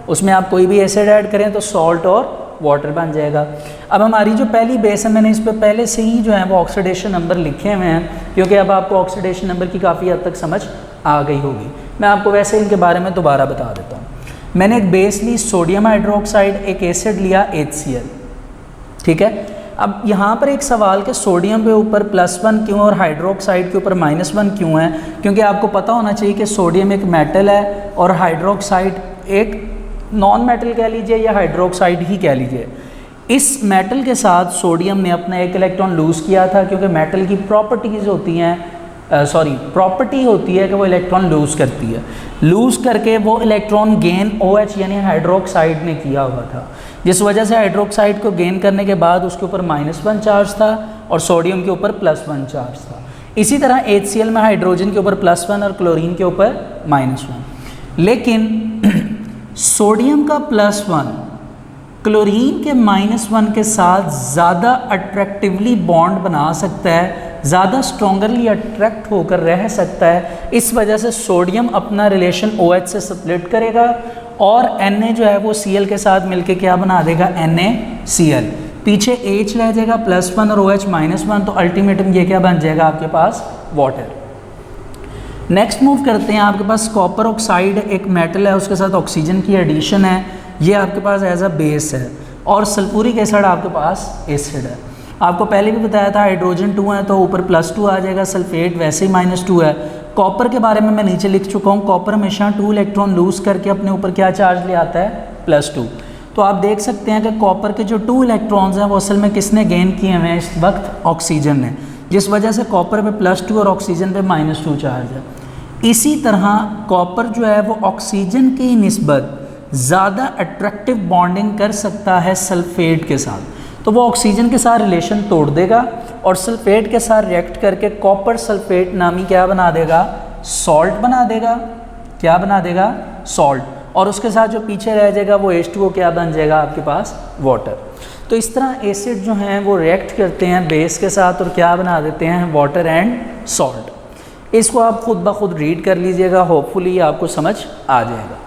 उसमें आप कोई भी एसिड ऐड करें तो सॉल्ट और वाटर बन जाएगा। अब हमारी जो पहली बेस है, मैंने इस पर पहले से ही जो है वो ऑक्सीडेशन नंबर लिखे हुए हैं क्योंकि अब आपको ऑक्सीडेशन नंबर की काफ़ी हद तक समझ आ गई होगी। मैं आपको वैसे इनके बारे में दोबारा बता देता हूँ। मैंने एक बेस ली सोडियम हाइड्रोक्साइड, एक एसिड लिया HCl, ठीक है। अब यहाँ पर एक सवाल कि सोडियम के ऊपर +1 क्यों और हाइड्रोक्साइड के ऊपर -1 क्यों है, क्योंकि आपको पता होना चाहिए कि सोडियम एक मेटल है और हाइड्रोक्साइड एक नॉन मेटल कह लीजिए या हाइड्रोक्साइड ही कह लीजिए। इस मेटल के साथ सोडियम ने अपना एक इलेक्ट्रॉन लूज़ किया था क्योंकि मेटल की प्रॉपर्टीज़ होती हैं, प्रॉपर्टी होती है कि वो इलेक्ट्रॉन लूज़ करती है। लूज़ करके वो इलेक्ट्रॉन गेन OH यानी हाइड्रोक्साइड ने किया हुआ था, जिस वजह से हाइड्रोक्साइड को गेन करने के बाद उसके ऊपर -1 चार्ज था और सोडियम के ऊपर +1 चार्ज था। इसी तरह HCl में हाइड्रोजन के ऊपर +1 और क्लोरीन के ऊपर -1। लेकिन सोडियम का +1 क्लोरीन के -1 के साथ ज़्यादा अट्रैक्टिवली बॉन्ड बना सकता है, ज़्यादा स्ट्रॉन्गरली अट्रैक्ट होकर रह सकता है। इस वजह से सोडियम अपना रिलेशन OH से स्प्लिट करेगा और Na जो है वो Cl के साथ मिलके क्या बना देगा, NaCl। पीछे H रह जाएगा +1 और OH -1, तो अल्टीमेटम ये क्या बन जाएगा आपके पास, वाटर। नेक्स्ट मूव करते हैं, आपके पास कॉपर ऑक्साइड एक मेटल है, उसके साथ ऑक्सीजन की एडिशन है, ये आपके पास एज अ बेस है, और सल्फ्यूरिक एसिड आपके पास एसिड है। आपको पहले भी बताया था हाइड्रोजन 2 है तो ऊपर +2 आ जाएगा, सल्फेट वैसे ही -2 है। कॉपर के बारे में मैं नीचे लिख चुका हूँ, कॉपर हमेशा 2 इलेक्ट्रॉन लूज़ करके अपने ऊपर क्या चार्ज ले आता है, +2। तो आप देख सकते हैं कि कॉपर के जो 2 इलेक्ट्रॉन्स हैं वो असल में किसने गेन किए हुए हैं इस वक्त, ऑक्सीजन ने, जिस वजह से कॉपर पे +2 और ऑक्सीजन पे -2 चार्ज है। इसी तरह कॉपर जो है वो ऑक्सीजन की निस्बत ज़्यादा अट्रैक्टिव बॉन्डिंग कर सकता है सल्फेट के साथ, तो वो ऑक्सीजन के साथ रिलेशन तोड़ देगा और सल्फेट के साथ रिएक्ट करके कॉपर सल्फेट नामी क्या बना देगा, सॉल्ट बना देगा। क्या बना देगा, सॉल्ट। और उसके साथ जो पीछे रह जाएगा वो H2O क्या बन जाएगा आपके पास, वाटर। तो इस तरह एसिड जो हैं वो रिएक्ट करते हैं बेस के साथ और क्या बना देते हैं, वाटर एंड सॉल्ट। इसको आप खुद ब खुद रीड कर लीजिएगा, होपफुली आपको समझ आ जाएगा।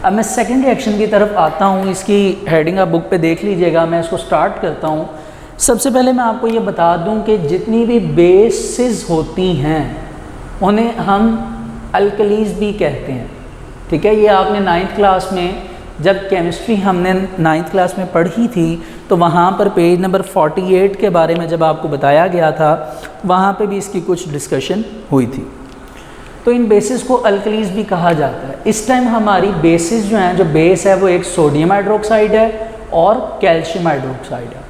अब मैं सेकेंड रिएक्शन की तरफ आता हूँ, इसकी हेडिंग आप बुक पे देख लीजिएगा, मैं इसको स्टार्ट करता हूँ। सबसे पहले मैं आपको ये बता दूँ कि जितनी भी बेसिस होती हैं उन्हें हम अल्कलीज भी कहते हैं, ठीक है। ये आपने 9th क्लास में, जब केमिस्ट्री हमने 9th क्लास में पढ़ी थी तो वहाँ पर पेज नंबर 48 के बारे में जब आपको बताया गया था, वहाँ पे भी इसकी कुछ डिस्कशन हुई थी। तो इन बेसिस को अल्कलीज भी कहा जाता है। इस टाइम हमारी बेसिस जो हैं, जो बेस है वो एक सोडियम हाइड्रोक्साइड है और कैल्शियम हाइड्रोक्साइड है।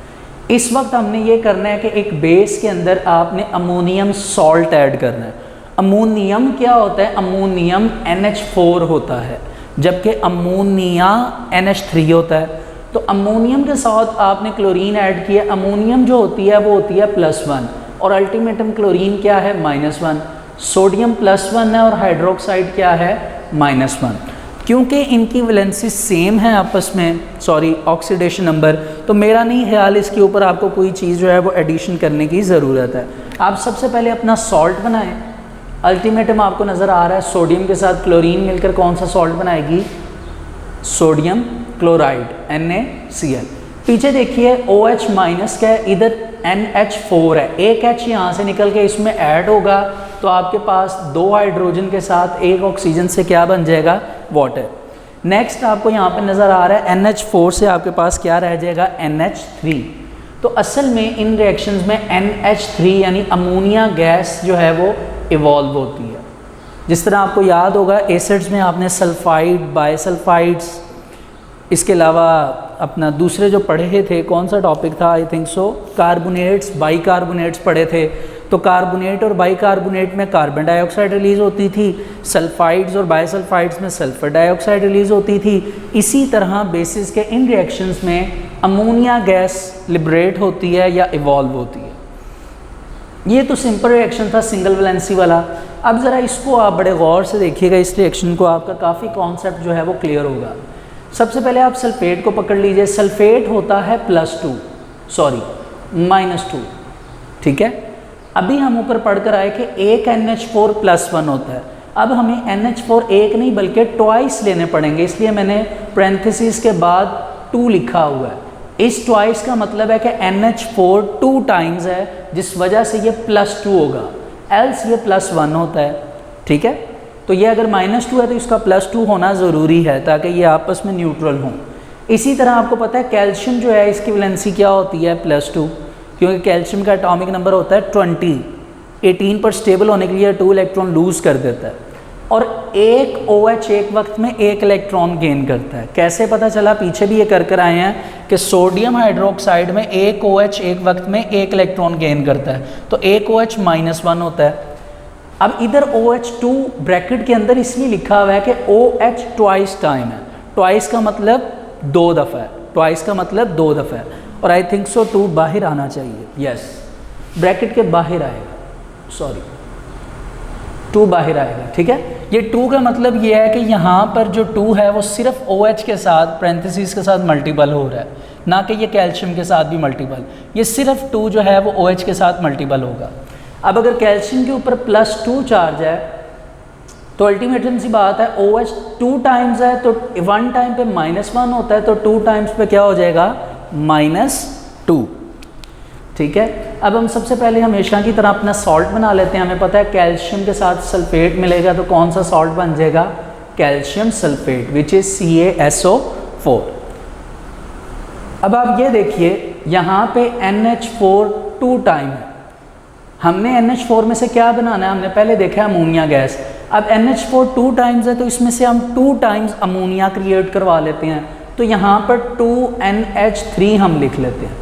इस वक्त हमने ये करना है कि एक बेस के अंदर आपने अमोनियम सॉल्ट ऐड करना है। अमोनियम क्या होता है, अमोनियम NH4 होता है, जबकि अमोनिया NH3 होता है। तो अमोनियम के साथ आपने क्लोरीन ऐड किया, अमोनियम जो होती है वो होती है +1 और अल्टीमेटम क्लोरीन क्या है, -1। सोडियम +1 है और हाइड्रोक्साइड क्या है, -1। क्योंकि इनकी वैलेंसी सेम है आपस में, ऑक्सीडेशन नंबर, तो मेरा नहीं ख्याल इसके ऊपर आपको कोई चीज़ जो है वो एडिशन करने की ज़रूरत है। आप सबसे पहले अपना सॉल्ट बनाएं। अल्टीमेटम आपको नज़र आ रहा है, सोडियम के साथ क्लोरीन मिलकर कौन सा सॉल्ट बनाएगी, सोडियम क्लोराइड NaCl। पीछे देखिए OH माइनस का है, इधर NH4 है, एक H यहाँ से निकल के इसमें ऐड होगा तो आपके पास 2 हाइड्रोजन के साथ 1 ऑक्सीजन से क्या बन जाएगा, वाटर। नेक्स्ट आपको यहाँ पे नज़र आ रहा है NH4 से आपके पास क्या रह जाएगा, NH3। तो असल में इन रिएक्शंस में NH3 यानी अमोनिया गैस जो है वो इवॉल्व होती है। जिस तरह आपको याद होगा एसिड्स में आपने सल्फाइड, बायसल्फाइड्स, इसके अलावा अपना दूसरे जो पढ़े थे, कौन सा टॉपिक था, I think so carbonates, bicarbonates पढ़े थे। तो कार्बोनेट और बाइकार्बोनेट में कार्बन डाइऑक्साइड रिलीज़ होती थी, सल्फाइड्स और बायसल्फाइड्स में सल्फर डाइऑक्साइड रिलीज़ होती थी। इसी तरह बेसिस के इन रिएक्शंस में अमोनिया गैस लिबरेट होती है या इवॉल्व होती है। ये तो सिंपल रिएक्शन था, सिंगल वैलेंसी वाला। अब ज़रा इसको आप बड़े गौर से देखिएगा, इस रिएक्शन को, आपका काफ़ी कॉन्सेप्ट जो है वो क्लियर होगा। सबसे पहले आप सल्फेट को पकड़ लीजिए। सल्फेट होता है -2, ठीक है। अभी हम ऊपर पढ़कर आए कि एक NH4+1 होता है। अब हमें NH4 एक नहीं बल्कि ट्वाइस लेने पड़ेंगे, इसलिए मैंने पैरेंथेसिस के बाद 2 लिखा हुआ है। इस ट्वाइस का मतलब है कि NH4 2 टाइम्स है, जिस वजह से ये +2 होगा, एल्स ये +1 होता है। ठीक है, तो ये अगर -2 है तो इसका +2 होना ज़रूरी है ताकि ये आपस में न्यूट्रल हों। इसी तरह आपको पता है कैल्शियम जो है इसकी वैलेंसी क्या होती है, +2, क्योंकि कैल्शियम का एटॉमिक नंबर होता है 20। 18 पर स्टेबल होने के लिए 2 इलेक्ट्रॉन लूज़ कर देता है और एक OH एक वक्त में 1 इलेक्ट्रॉन गेन करता है। कैसे पता चला, पीछे भी ये कर आए हैं कि सोडियम हाइड्रोक्साइड में एक OH एक वक्त में 1 इलेक्ट्रॉन गेन करता है, तो एक OH -1 होता है। अब इधर OH2 ब्रैकेट के अंदर इसलिए लिखा हुआ है कि OH ट्वाइस टाइम है। ट्वाइस का मतलब 2 दफ़ा है, ट्वाइस का मतलब 2 दफ़ा है, और आई थिंक सो 2 बाहर आना चाहिए। यस, ब्रैकेट के बाहर आएगा, सॉरी 2 बाहर आएगा। ठीक है, ये 2 का मतलब ये है कि यहाँ पर जो 2 है वो सिर्फ OH के साथ पैरेंथेसिस के साथ मल्टीपल हो रहा है, ना कि ये कैल्शियम के साथ भी मल्टीपल। ये सिर्फ 2 जो है वो OH के साथ मल्टीपल होगा। अब अगर कैल्शियम के ऊपर +2 चार्ज है तो अल्टीमेटली सी बात है, OH 2 टाइम्स है तो 1 टाइम पे -1 होता है, तो 2 टाइम्स पे क्या हो जाएगा, -2। ठीक है, अब हम सबसे पहले हमेशा की तरह अपना सॉल्ट बना लेते हैं। हमें पता है कैल्शियम के साथ सल्फेट मिलेगा तो कौन सा सॉल्ट बन जाएगा, calcium sulphate, which is CaSO4। अब आप ये देखिए यहाँ पे NH4 2 टाइम है। हमने NH4 में से क्या बनाना है, हमने पहले देखा है अमोनिया गैस। अब NH4 2 टाइम्स है तो इसमें से हम 2 टाइम्स अमोनिया क्रिएट करवा लेते हैं, तो यहाँ पर 2NH3 हम लिख लेते हैं।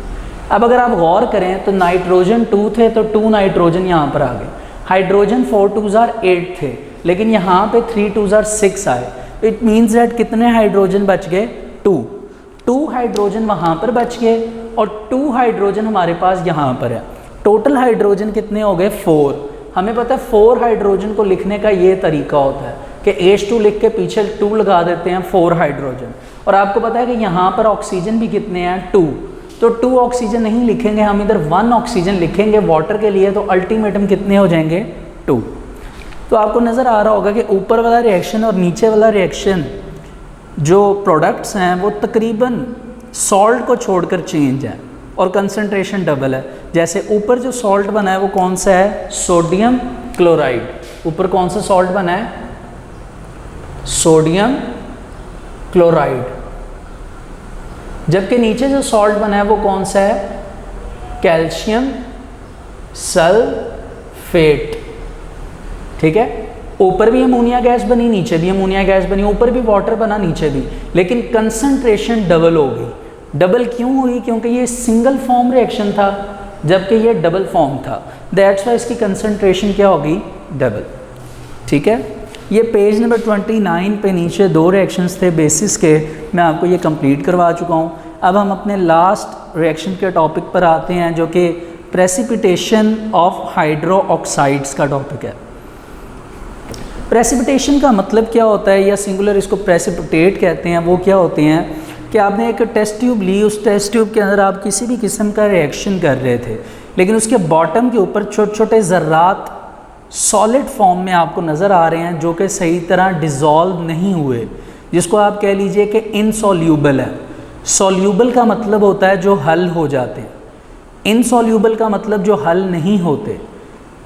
अब अगर आप गौर करें तो नाइट्रोजन 2 थे तो 2 नाइट्रोजन यहाँ पर आ गए, हाइड्रोजन 4 2s are 8 थे, लेकिन यहाँ पे 3 2s are 6 आए। तो इट मीन्स दैट कितने हाइड्रोजन बच गए, 2 हाइड्रोजन वहाँ पर बच गए और 2 हाइड्रोजन हमारे पास यहाँ पर है। टोटल हाइड्रोजन कितने हो गए, 4। हमें पता है 4 हाइड्रोजन को लिखने का ये तरीका होता है कि H2 लिख के पीछे 2 लगा देते हैं, 4 हाइड्रोजन। और आपको पता है कि यहाँ पर ऑक्सीजन भी कितने हैं, 2। तो 2 ऑक्सीजन नहीं लिखेंगे हम, इधर 1 ऑक्सीजन लिखेंगे वाटर के लिए, तो अल्टीमेटम कितने हो जाएंगे, 2। तो आपको नज़र आ रहा होगा कि ऊपर वाला रिएक्शन और नीचे वाला रिएक्शन जो प्रोडक्ट्स हैं वो तकरीबन सॉल्ट को छोड़कर चेंज है और कंसंट्रेशन डबल है। जैसे ऊपर जो सॉल्ट बना है वो कौन सा है, सोडियम क्लोराइड। ऊपर कौन सा सॉल्ट बना है, सोडियम क्लोराइड। जबकि नीचे जो सॉल्ट बना है वो कौन सा है, कैल्शियम सल्फेट। ठीक है, ऊपर भी अमोनिया गैस बनी, नीचे भी अमोनिया गैस बनी, ऊपर भी वाटर बना, नीचे भी, लेकिन कंसंट्रेशन डबल हो गई। डबल क्यों हुई, क्योंकि ये सिंगल फॉर्म रिएक्शन था जबकि ये डबल फॉर्म था, दैट्स वाई इसकी कंसंट्रेशन क्या होगी, डबल। ठीक है, ये पेज नंबर 29 पे नीचे 2 रिएक्शंस थे बेसिस के, मैं आपको ये कंप्लीट करवा चुका हूँ। अब हम अपने लास्ट रिएक्शन के टॉपिक पर आते हैं जो कि प्रेसिपिटेशन ऑफ हाइड्रो ऑक्साइड्स का टॉपिक है। प्रेसिपिटेशन का मतलब क्या होता है, या सिंगुलर इसको प्रेसिपिटेट कहते हैं। वो क्या होते हैं कि आपने एक टेस्ट ट्यूब ली, उस टेस्ट ट्यूब के अंदर आप किसी भी किस्म का रिएक्शन कर रहे थे, लेकिन उसके बॉटम के ऊपर छोटे छोटे ज़र्रात सॉलिड फॉर्म में आपको नज़र आ रहे हैं जो कि सही तरह डिज़ोल्व नहीं हुए, जिसको आप कह लीजिए कि इनसॉल्यूबल है। सॉल्यूबल का मतलब होता है जो हल हो जाते हैं, इनसॉल्यूबल का मतलब जो हल नहीं होते।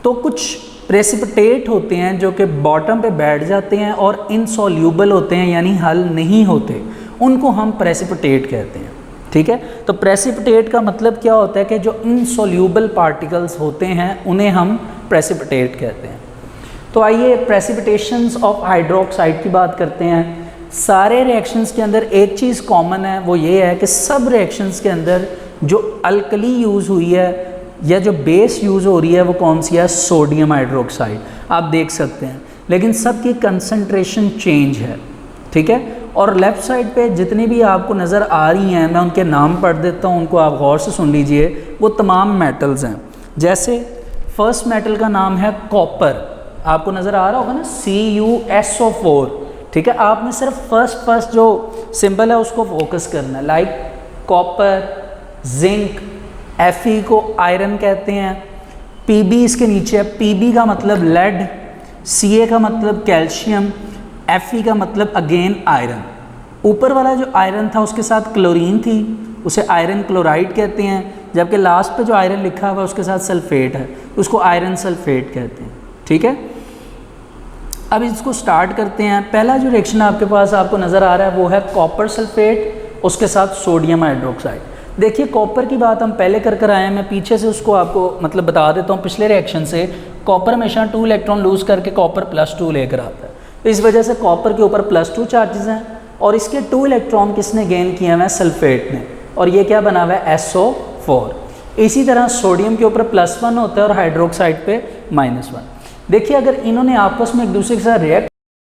तो कुछ प्रेसिपिटेट होते हैं जो कि बॉटम पे बैठ जाते हैं और इनसॉल्यूबल होते हैं यानी हल नहीं होते, उनको हम प्रेसिपिटेट कहते हैं। ठीक है, तो प्रेसिपिटेट का मतलब क्या होता है कि जो इनसॉल्यूबल पार्टिकल्स होते हैं उन्हें हम प्रेसिपिटेट कहते हैं। तो आइए प्रेसिपिटेशंस ऑफ हाइड्रोक्साइड की बात करते हैं। सारे रिएक्शंस के अंदर एक चीज़ कॉमन है, वो ये है कि सब रिएक्शंस के अंदर जो अल्कली यूज़ हुई है या जो बेस यूज़ हो रही है वो कौन सी है, सोडियम हाइड्रोक्साइड। आप देख सकते हैं, लेकिन सबकी कंसंट्रेशन चेंज है। ठीक है, और लेफ़्ट साइड पे जितनी भी आपको नज़र आ रही हैं मैं उनके नाम पढ़ देता हूँ, उनको आप गौर से सुन लीजिए। वो तमाम मेटल्स हैं। जैसे फर्स्ट मेटल का नाम है कॉपर, आपको नज़र आ रहा होगा ना, CuSO4। ठीक है, आपने सिर्फ फर्स्ट जो सिंबल है उसको फोकस करना है, लाइक कॉपर, जिंक, Fe को आयरन कहते हैं, Pb इसके नीचे है, Pb का मतलब लेड, Ca का मतलब कैल्शियम, Fe का मतलब अगेन आयरन। ऊपर वाला जो आयरन था उसके साथ क्लोरीन थी, उसे आयरन क्लोराइड कहते हैं, जबकि लास्ट पे जो आयरन लिखा हुआ है उसके साथ सल्फेट है, उसको आयरन सल्फेट कहते हैं। ठीक है, अब इसको स्टार्ट करते हैं। पहला जो रिएक्शन आपके पास आपको नज़र आ रहा है वो है कॉपर सल्फेट, उसके साथ सोडियम हाइड्रोक्साइड। देखिए कॉपर की बात हम पहले कर आए हैं, मैं पीछे से उसको आपको मतलब बता देता हूँ। पिछले रिएक्शन से कॉपर हमेशा 2 इलेक्ट्रॉन लूज़ करके कॉपर +2 लेकर आता है, तो इस वजह से कॉपर के ऊपर +2 चार्जेस हैं और इसके 2 इलेक्ट्रॉन किसने गेन किए हैं, सल्फेट ने, और ये क्या बना हुआ है, SO4। इसी तरह सोडियम के ऊपर +1 होता है और हाइड्रोक्साइड पे -1। देखिए अगर इन्होंने आपस में एक दूसरे के साथ रिएक्ट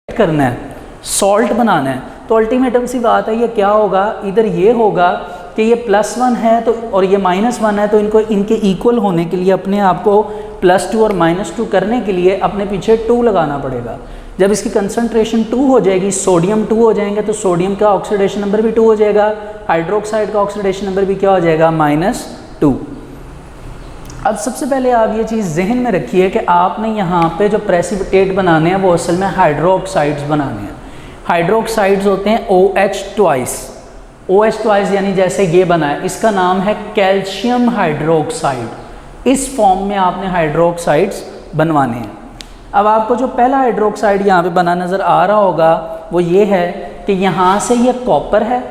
करना है, सॉल्ट बनाना है, तो अल्टीमेटम सी बात है ये क्या होगा, इधर ये होगा कि ये +1 है तो और ये -1 है, तो इनको इनके इक्वल होने के लिए अपने आप को +2 और -2 करने के लिए अपने पीछे 2 लगाना पड़ेगा। जब इसकी कंसंट्रेशन 2 हो जाएगी, सोडियम 2 हो जाएंगे, तो सोडियम का ऑक्सीडेशन नंबर भी 2 हो जाएगा, हाइड्रोक्साइड का ऑक्सीडेशन नंबर भी क्या हो जाएगा, -2। अब सबसे पहले आप ये चीज़ जहन में रखिए कि आपने यहाँ पे जो प्रेसिपिटेट बनाने हैं वो असल में हाइड्रोक्साइड्स बनाने हैं। हाइड्रोक्साइड्स होते हैं OH यानी जैसे ये बना है, इसका नाम है कैल्शियम हाइड्रोक्साइड। इस फॉर्म में आपने हाइड्रोक्साइड्स बनवाने हैं। अब आपको जो पहला हाइड्रोक्साइड यहाँ पे बना नज़र आ रहा होगा वो ये है कि यहाँ से ये कॉपर है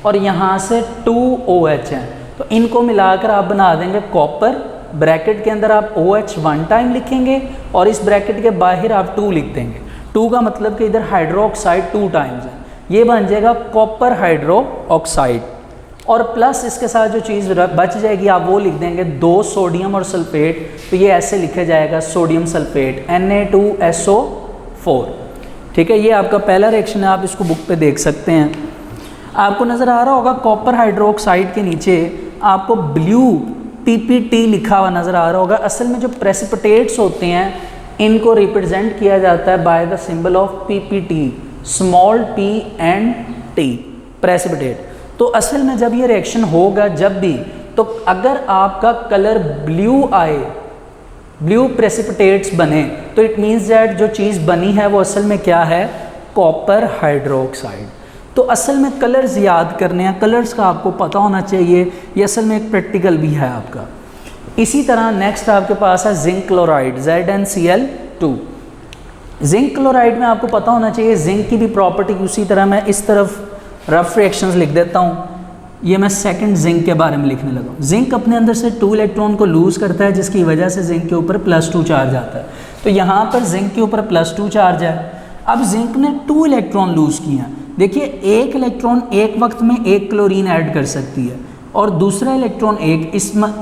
और यहाँ से 2OH हैं, तो इनको मिलाकर आप बना देंगे कॉपर। ब्रैकेट के अंदर आप OH 1 टाइम लिखेंगे और इस ब्रैकेट के बाहर आप 2 लिख देंगे। 2 का मतलब कि इधर हाइड्रोक्साइड 2 टाइम्स है, ये बन जाएगा कॉपर हाइड्रोक्साइड। और प्लस इसके साथ जो चीज़ बच जाएगी आप वो लिख देंगे 2 सोडियम और सल्फेट, तो ये ऐसे लिखा जाएगा सोडियम सल्फेट Na2SO4। ठीक है, ये आपका पहला रिएक्शन है, आप इसको बुक पे देख सकते हैं। आपको नज़र आ रहा होगा कॉपर हाइड्रोक्साइड के नीचे आपको ब्लू PPT लिखा हुआ नज़र आ रहा होगा। असल में जो प्रेसिपिटेट्स होते हैं इनको रिप्रेजेंट किया जाता है by the symbol of PPT, small p and t, precipitate. तो असल में जब ये रिएक्शन होगा जब भी, तो अगर आपका कलर ब्लू आए, ब्लू प्रेसिपिटेट्स बने, तो इट मीन्स दैट जो चीज़ बनी है वो असल में क्या है, कॉपर हाइड्रोक्साइड। तो असल में कलर्स याद करने हैं, कलर्स का आपको पता होना चाहिए, ये असल में एक प्रैक्टिकल भी है आपका। इसी तरह नेक्स्ट आपके पास है zinc chloride, ZnCl2। Zinc chloride में आपको पता होना चाहिए जिंक की भी प्रॉपर्टी उसी तरह। मैं इस तरफ रफ रिएक्शंस लिख देता हूँ, ये मैं सेकंड जिंक के बारे में लिखने लगा। जिंक अपने अंदर से 2 इलेक्ट्रॉन को लूज़ करता है, जिसकी वजह से जिंक के ऊपर +2 चार्ज आता है। तो यहाँ पर जिंक के ऊपर +2 चार्ज है। अब जिंक ने 2 इलेक्ट्रॉन लूज़ किए हैं। देखिए एक इलेक्ट्रॉन एक वक्त में 1 क्लोरीन ऐड कर सकती है और दूसरा इलेक्ट्रॉन 1,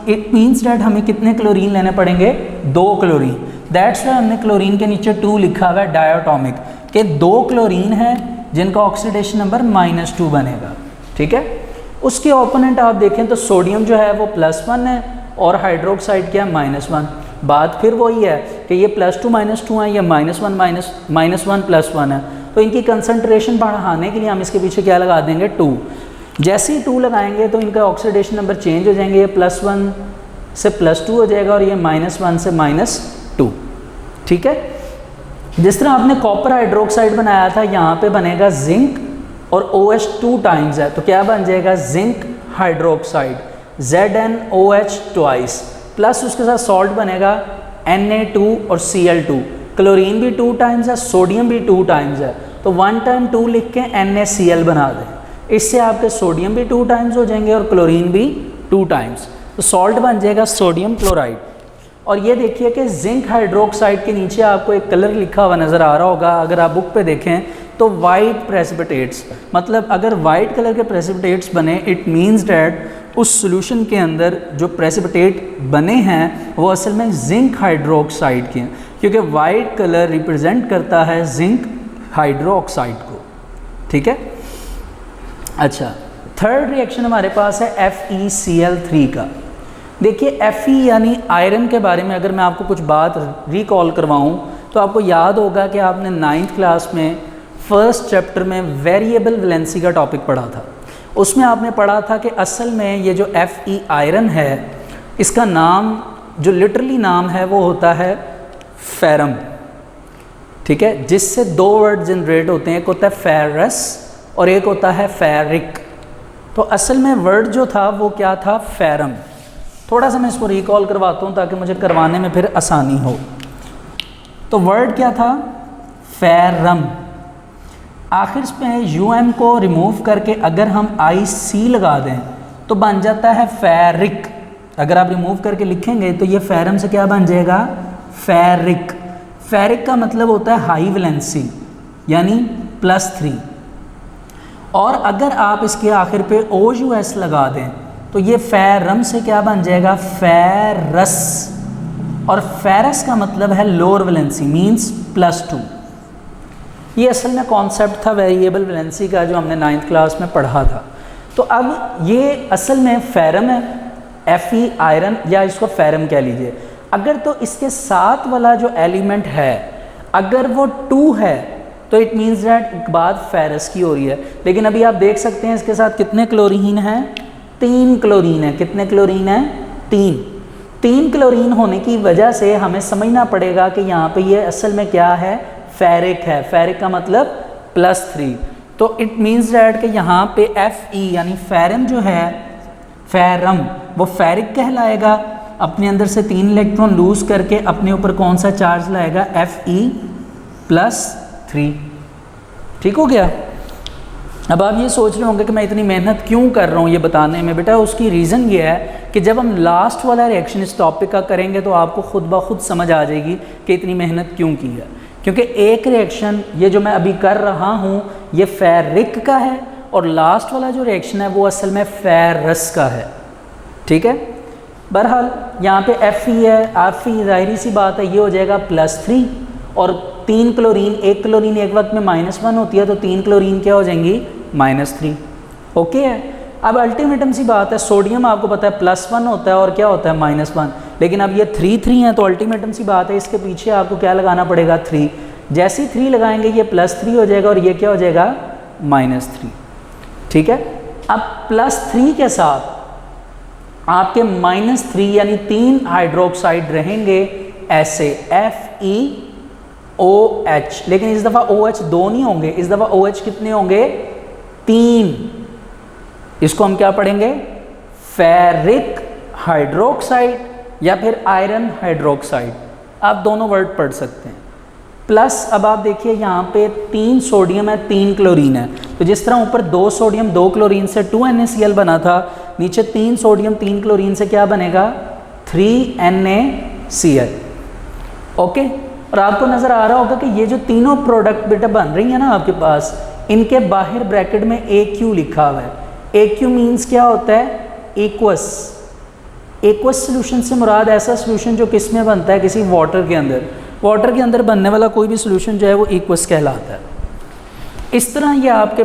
इट मीन्स डैट हमें कितने क्लोरीन लेने पड़ेंगे, 2 क्लोरीन। दैट्स वाई हमने क्लोरीन के नीचे 2 लिखा हुआ है डायटोमिक, के 2 क्लोरीन है जिनका ऑक्सीडेशन नंबर -2 बनेगा। ठीक है, उसके ओपोनेंट आप देखें तो सोडियम जो है वो +1 है और हाइड्रोक्साइड क्या है, -1। बात फिर वही है कि ये +2 -2 है, ये -1 +1 है, तो इनकी कंसंट्रेशन बढ़ाने के लिए हम इसके पीछे क्या लगा देंगे, 2। जैसे ही 2 लगाएंगे तो इनका ऑक्सीडेशन नंबर चेंज हो जाएंगे, ये +1 से +2 हो जाएगा और ये -1 से -2। ठीक है, जिस तरह आपने कॉपर हाइड्रोक्साइड बनाया था, यहाँ पे बनेगा जिंक और OH 2 टाइम्स है, तो क्या बन जाएगा, zinc hydroxide, ZnOH twice, plus उसके साथ सॉल्ट बनेगा Na2 और Cl2। क्लोरीन भी 2 टाइम्स है, सोडियम भी 2 टाइम्स है, तो 1 टाइम 2 लिख के NaCl बना दें। इससे आपके सोडियम भी 2 टाइम्स हो जाएंगे और क्लोरीन भी 2 टाइम्स, तो सॉल्ट बन जाएगा सोडियम क्लोराइड। और ये देखिए कि जिंक हाइड्रोक्साइड के नीचे आपको एक कलर लिखा हुआ नज़र आ रहा होगा, अगर आप बुक पे देखें तो वाइट प्रेसिपिटेट्स, मतलब अगर वाइट कलर के प्रेसिपिटेट्स बने, इट मीन्स डैट उस सॉल्यूशन के अंदर जो प्रेसिपिटेट बने हैं वो असल में जिंक हाइड्रोक्साइड के हैं, क्योंकि वाइट कलर रिप्रेजेंट करता है जिंक हाइड्रोक्साइड को। ठीक है, अच्छा, थर्ड रिएक्शन हमारे पास है FeCl3 का। देखिए Fe यानी आयरन के बारे में अगर मैं आपको कुछ बात रिकॉल करवाऊँ तो आपको याद होगा कि आपने 9th क्लास में फर्स्ट चैप्टर में वेरिएबल वैलेंसी का टॉपिक पढ़ा था। उसमें आपने पढ़ा था कि असल में ये जो Fe आयरन है, इसका नाम जो लिटरली नाम है वो होता है फेरम, ठीक है, जिससे दो वर्ड जनरेट होते हैं, एक होता है फेरस और एक होता है फेरिक। तो असल में वर्ड जो था वो क्या था, फेरम। थोड़ा सा मैं इसको रिकॉल करवाता हूँ ताकि मुझे करवाने में फिर आसानी हो। तो वर्ड क्या था, फेरम। आखिर में यूएम को रिमूव करके अगर हम IC लगा दें तो बन जाता है फेरिक। अगर आप रिमूव करके लिखेंगे तो ये फेरम से क्या बन जाएगा, फेरिक। फेरिक का मतलब होता है हाई वैलेंसी यानी +3। और अगर आप इसके आखिर पे OUS लगा दें तो ये फेरम से क्या बन जाएगा, फेरस। और फेरस का मतलब है लोअर वैलेंसी मींस +2। ये असल में कॉन्सेप्ट था वेरिएबल वैलेंसी का जो हमने 9th क्लास में पढ़ा था। तो अब ये असल में फेरम है, Fe आयरन, या इसको फेरम कह लीजिए। अगर तो इसके साथ वाला जो एलिमेंट है अगर वो 2 है तो इट मीन्स दैट बात फेरस की हो रही है। लेकिन अभी आप देख सकते हैं इसके साथ कितने क्लोरीन हैं, 3 क्लोरीन है। कितने क्लोरीन है, 3 क्लोरीन होने की वजह से हमें समझना पड़ेगा कि यहाँ पे ये असल में क्या है, फेरिक है। फेरिक का मतलब +3। तो इट मीन्स दैट कि यहाँ पे Fe यानी फेरम जो है, फेरम वो फेरिक कहलाएगा। अपने अंदर से 3 इलेक्ट्रॉन लूज करके अपने ऊपर कौन सा चार्ज लाएगा, Fe+3। ठीक हो गया। अब आप ये सोच रहे होंगे कि मैं इतनी मेहनत क्यों कर रहा हूँ ये बताने में। बेटा उसकी रीज़न ये है कि जब हम लास्ट वाला रिएक्शन इस टॉपिक का करेंगे तो आपको खुद ब खुद समझ आ जाएगी कि इतनी मेहनत क्यों की है। क्योंकि एक रिएक्शन ये जो मैं अभी कर रहा हूँ ये फेरिक का है और लास्ट वाला जो रिएक्शन है वो असल में फेरस का है। ठीक है, बहरहाल यहाँ पे Fe है, Fe ज़ाहिरी सी बात है ये हो जाएगा +3 और 3 क्लोरीन, एक क्लोरीन एक वक्त में -1 होती है तो 3 क्लोरीन क्या हो जाएंगी, -3। ओके है। अब अल्टीमेटम सी बात है, सोडियम आपको पता है +1 होता है और क्या होता है -1, लेकिन अब ये 3 है तो अल्टीमेटम सी बात है इसके पीछे आपको क्या लगाना पड़ेगा, 3। जैसे ही 3 लगाएंगे ये +3 हो जाएगा और ये क्या हो जाएगा, -3। ठीक है। अब +3 के साथ आपके -3 यानी 3 हाइड्रोक्साइड रहेंगे ऐसे FeOH, लेकिन इस दफ़ा OH 2 नहीं होंगे, इस दफ़ा OH कितने होंगे, 3। इसको हम क्या पढ़ेंगे, फेरिक हाइड्रोक्साइड या फिर आयरन हाइड्रोक्साइड, आप दोनों वर्ड पढ़ सकते हैं। प्लस अब आप देखिए यहाँ पे 3 सोडियम है 3 क्लोरीन है, तो जिस तरह ऊपर 2 सोडियम 2 क्लोरीन से 2NaCl बना था, नीचे 3 सोडियम 3 क्लोरीन से क्या बनेगा, 3NaCl। ओके। और आपको नज़र आ रहा होगा कि ये जो तीनों प्रोडक्ट बेटा बन रही है ना आपके पास, इनके बाहर ब्रैकेट में AQ लिखा हुआ है। AQ मीन्स क्या होता है, एक्वस। एक्वस सोल्यूशन से मुराद ऐसा सोल्यूशन जो किस में बनता है, किसी वाटर के अंदर। वाटर के अंदर बनने वाला कोई भी सोल्यूशन जो है वो एक्वस कहलाता है। इस तरह ये आपके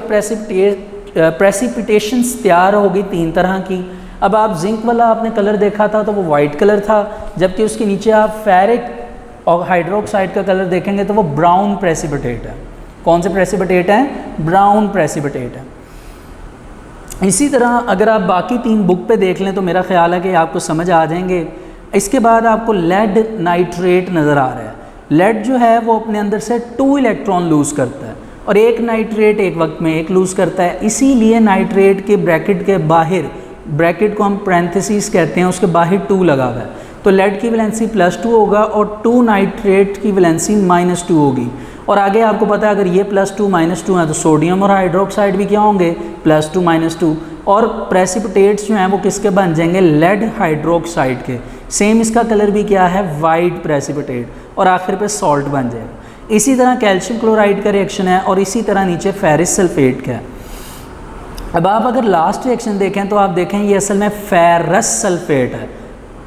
प्रेसिपिटेशंस तैयार होगी 3 तरह की। अब आप जिंक वाला आपने कलर देखा था तो वो वाइट कलर था, जबकि उसके नीचे आप फेरिक और हाइड्रोक्साइड का कलर देखेंगे तो वो ब्राउन प्रेसिपिटेट है। कौन से प्रेसिपिटेट हैं, ब्राउन प्रेसिपिटेट है। इसी तरह अगर आप बाकी 3 बुक पे देख लें तो मेरा ख्याल है कि आपको समझ आ जाएंगे। इसके बाद आपको लेड नाइट्रेट नज़र आ रहा है। लेड जो है वो अपने अंदर से 2 इलेक्ट्रॉन लूज़ करता है और एक नाइट्रेट एक वक्त में 1 लूज़ करता है। इसीलिए नाइट्रेट के ब्रैकेट के बाहर, ब्रैकेट को हम पैरेंथेसिस कहते हैं, उसके बाहर 2 लगा हुआ है। तो लेड की वैलेंसी +2 होगा और 2 नाइट्रेट की वैलेंसी -2 होगी। और आगे आपको पता है अगर ये +2 -2 है तो सोडियम और हाइड्रोक्साइड भी क्या होंगे, +2 -2। और प्रेसिपिटेट्स जो हैं वो किसके बन जाएंगे, लेड हाइड्रोक्साइड के। सेम इसका कलर भी क्या है, वाइट प्रेसिपिटेट, और आखिर पे सॉल्ट बन जाएगा। इसी तरह कैल्शियम क्लोराइड का रिएक्शन है और इसी तरह नीचे फेरिस सल्फेट का है। अब आप अगर लास्ट रिएक्शन देखें तो आप देखें ये असल में फेरस सल्फेट है।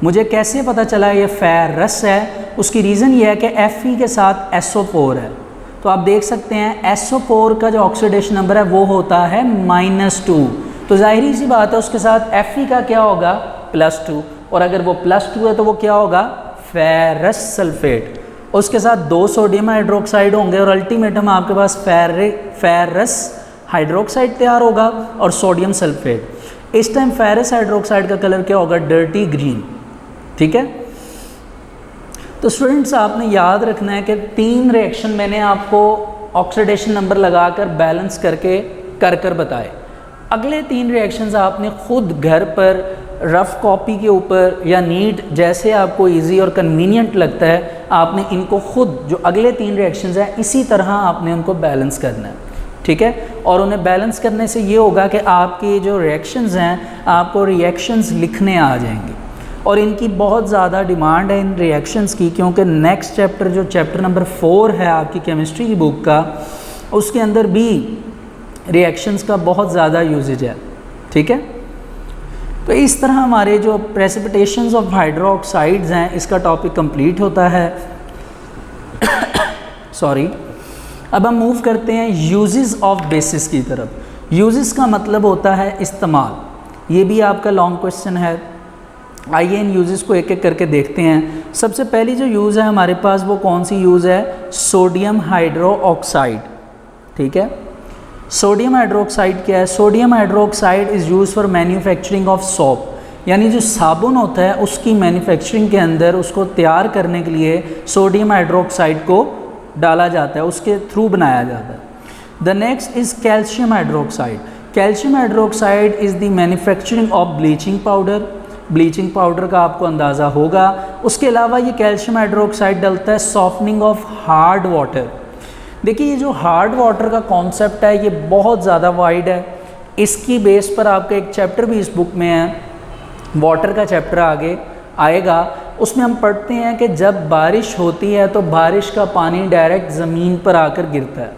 मुझे कैसे पता चला ये फेरस है, उसकी रीज़न ये है कि Fe के साथ SO4 है। तो आप देख सकते हैं SO4 का जो ऑक्सीडेशन नंबर है वो होता है -2। तो ज़ाहिरी सी बात है उसके साथ Fe का क्या होगा, +2, और अगर वो +2 है तो वो क्या होगा, फेरस सल्फेट। उसके साथ 2 सोडियम हाइड्रोक्साइड होंगे और अल्टीमेटम आपके पास फेरस हाइड्रोक्साइड तैयार होगा और सोडियम सल्फेट। इस टाइम फेरस हाइड्रोक्साइड का कलर क्या होगा, डर्टी ग्रीन। ठीक है। तो स्टूडेंट्स आपने याद रखना है कि 3 रिएक्शन मैंने आपको ऑक्सीडेशन नंबर लगाकर बैलेंस करके कर बताए। अगले 3 रिएक्शंस आपने ख़ुद घर पर रफ़ कॉपी के ऊपर या नीट जैसे आपको इजी और कन्वीनियंट लगता है, आपने इनको ख़ुद जो अगले 3 रिएक्शंस हैं इसी तरह आपने उनको बैलेंस करना है, ठीक है। और उन्हें बैलेंस करने से ये होगा कि आपके जो रिएक्शंस हैं आपको रिएक्शंस लिखने आ जाएंगे। और इनकी बहुत ज़्यादा डिमांड है इन रिएक्शंस की, क्योंकि नेक्स्ट चैप्टर जो चैप्टर नंबर 4 है आपकी केमिस्ट्री की बुक का, उसके अंदर भी रिएक्शंस का बहुत ज़्यादा यूजेज है, ठीक है। तो इस तरह हमारे जो प्रेसिपिटेशंस ऑफ हाइड्रोक्साइड्स हैं इसका टॉपिक कंप्लीट होता है। सॉरी, अब हम मूव करते हैं यूजेस ऑफ बेसिस की तरफ। यूजेस का मतलब होता है इस्तेमाल। ये भी आपका लॉन्ग क्वेश्चन है। आइए इन यूजेस को एक एक करके देखते हैं। सबसे पहली जो यूज़ है हमारे पास वो कौन सी यूज़ है? सोडियम हाइड्रोक्साइड, ठीक है। सोडियम हाइड्रोक्साइड क्या है? Sodium hydroxide is use for manufacturing of soap, यानी जो साबुन होता है उसकी मैन्युफैक्चरिंग के अंदर उसको तैयार करने के लिए सोडियम हाइड्रोक्साइड को डाला जाता है, उसके थ्रू बनाया जाता है। The next is calcium hydroxide. Calcium hydroxide is the manufacturing of bleaching powder. Bleaching powder का आपको अंदाज़ा होगा। उसके अलावा ये कैल्शियम हाइड्रोक्साइड डलता है सॉफ्टनिंग ऑफ हार्ड वाटर। देखिए ये जो हार्ड वाटर का कॉन्सेप्ट है ये बहुत ज़्यादा वाइड है। इसकी बेस पर आपका एक चैप्टर भी इस बुक में है, वाटर का चैप्टर आगे आएगा। उसमें हम पढ़ते हैं कि जब बारिश होती है तो बारिश का पानी डायरेक्ट ज़मीन पर आकर गिरता है,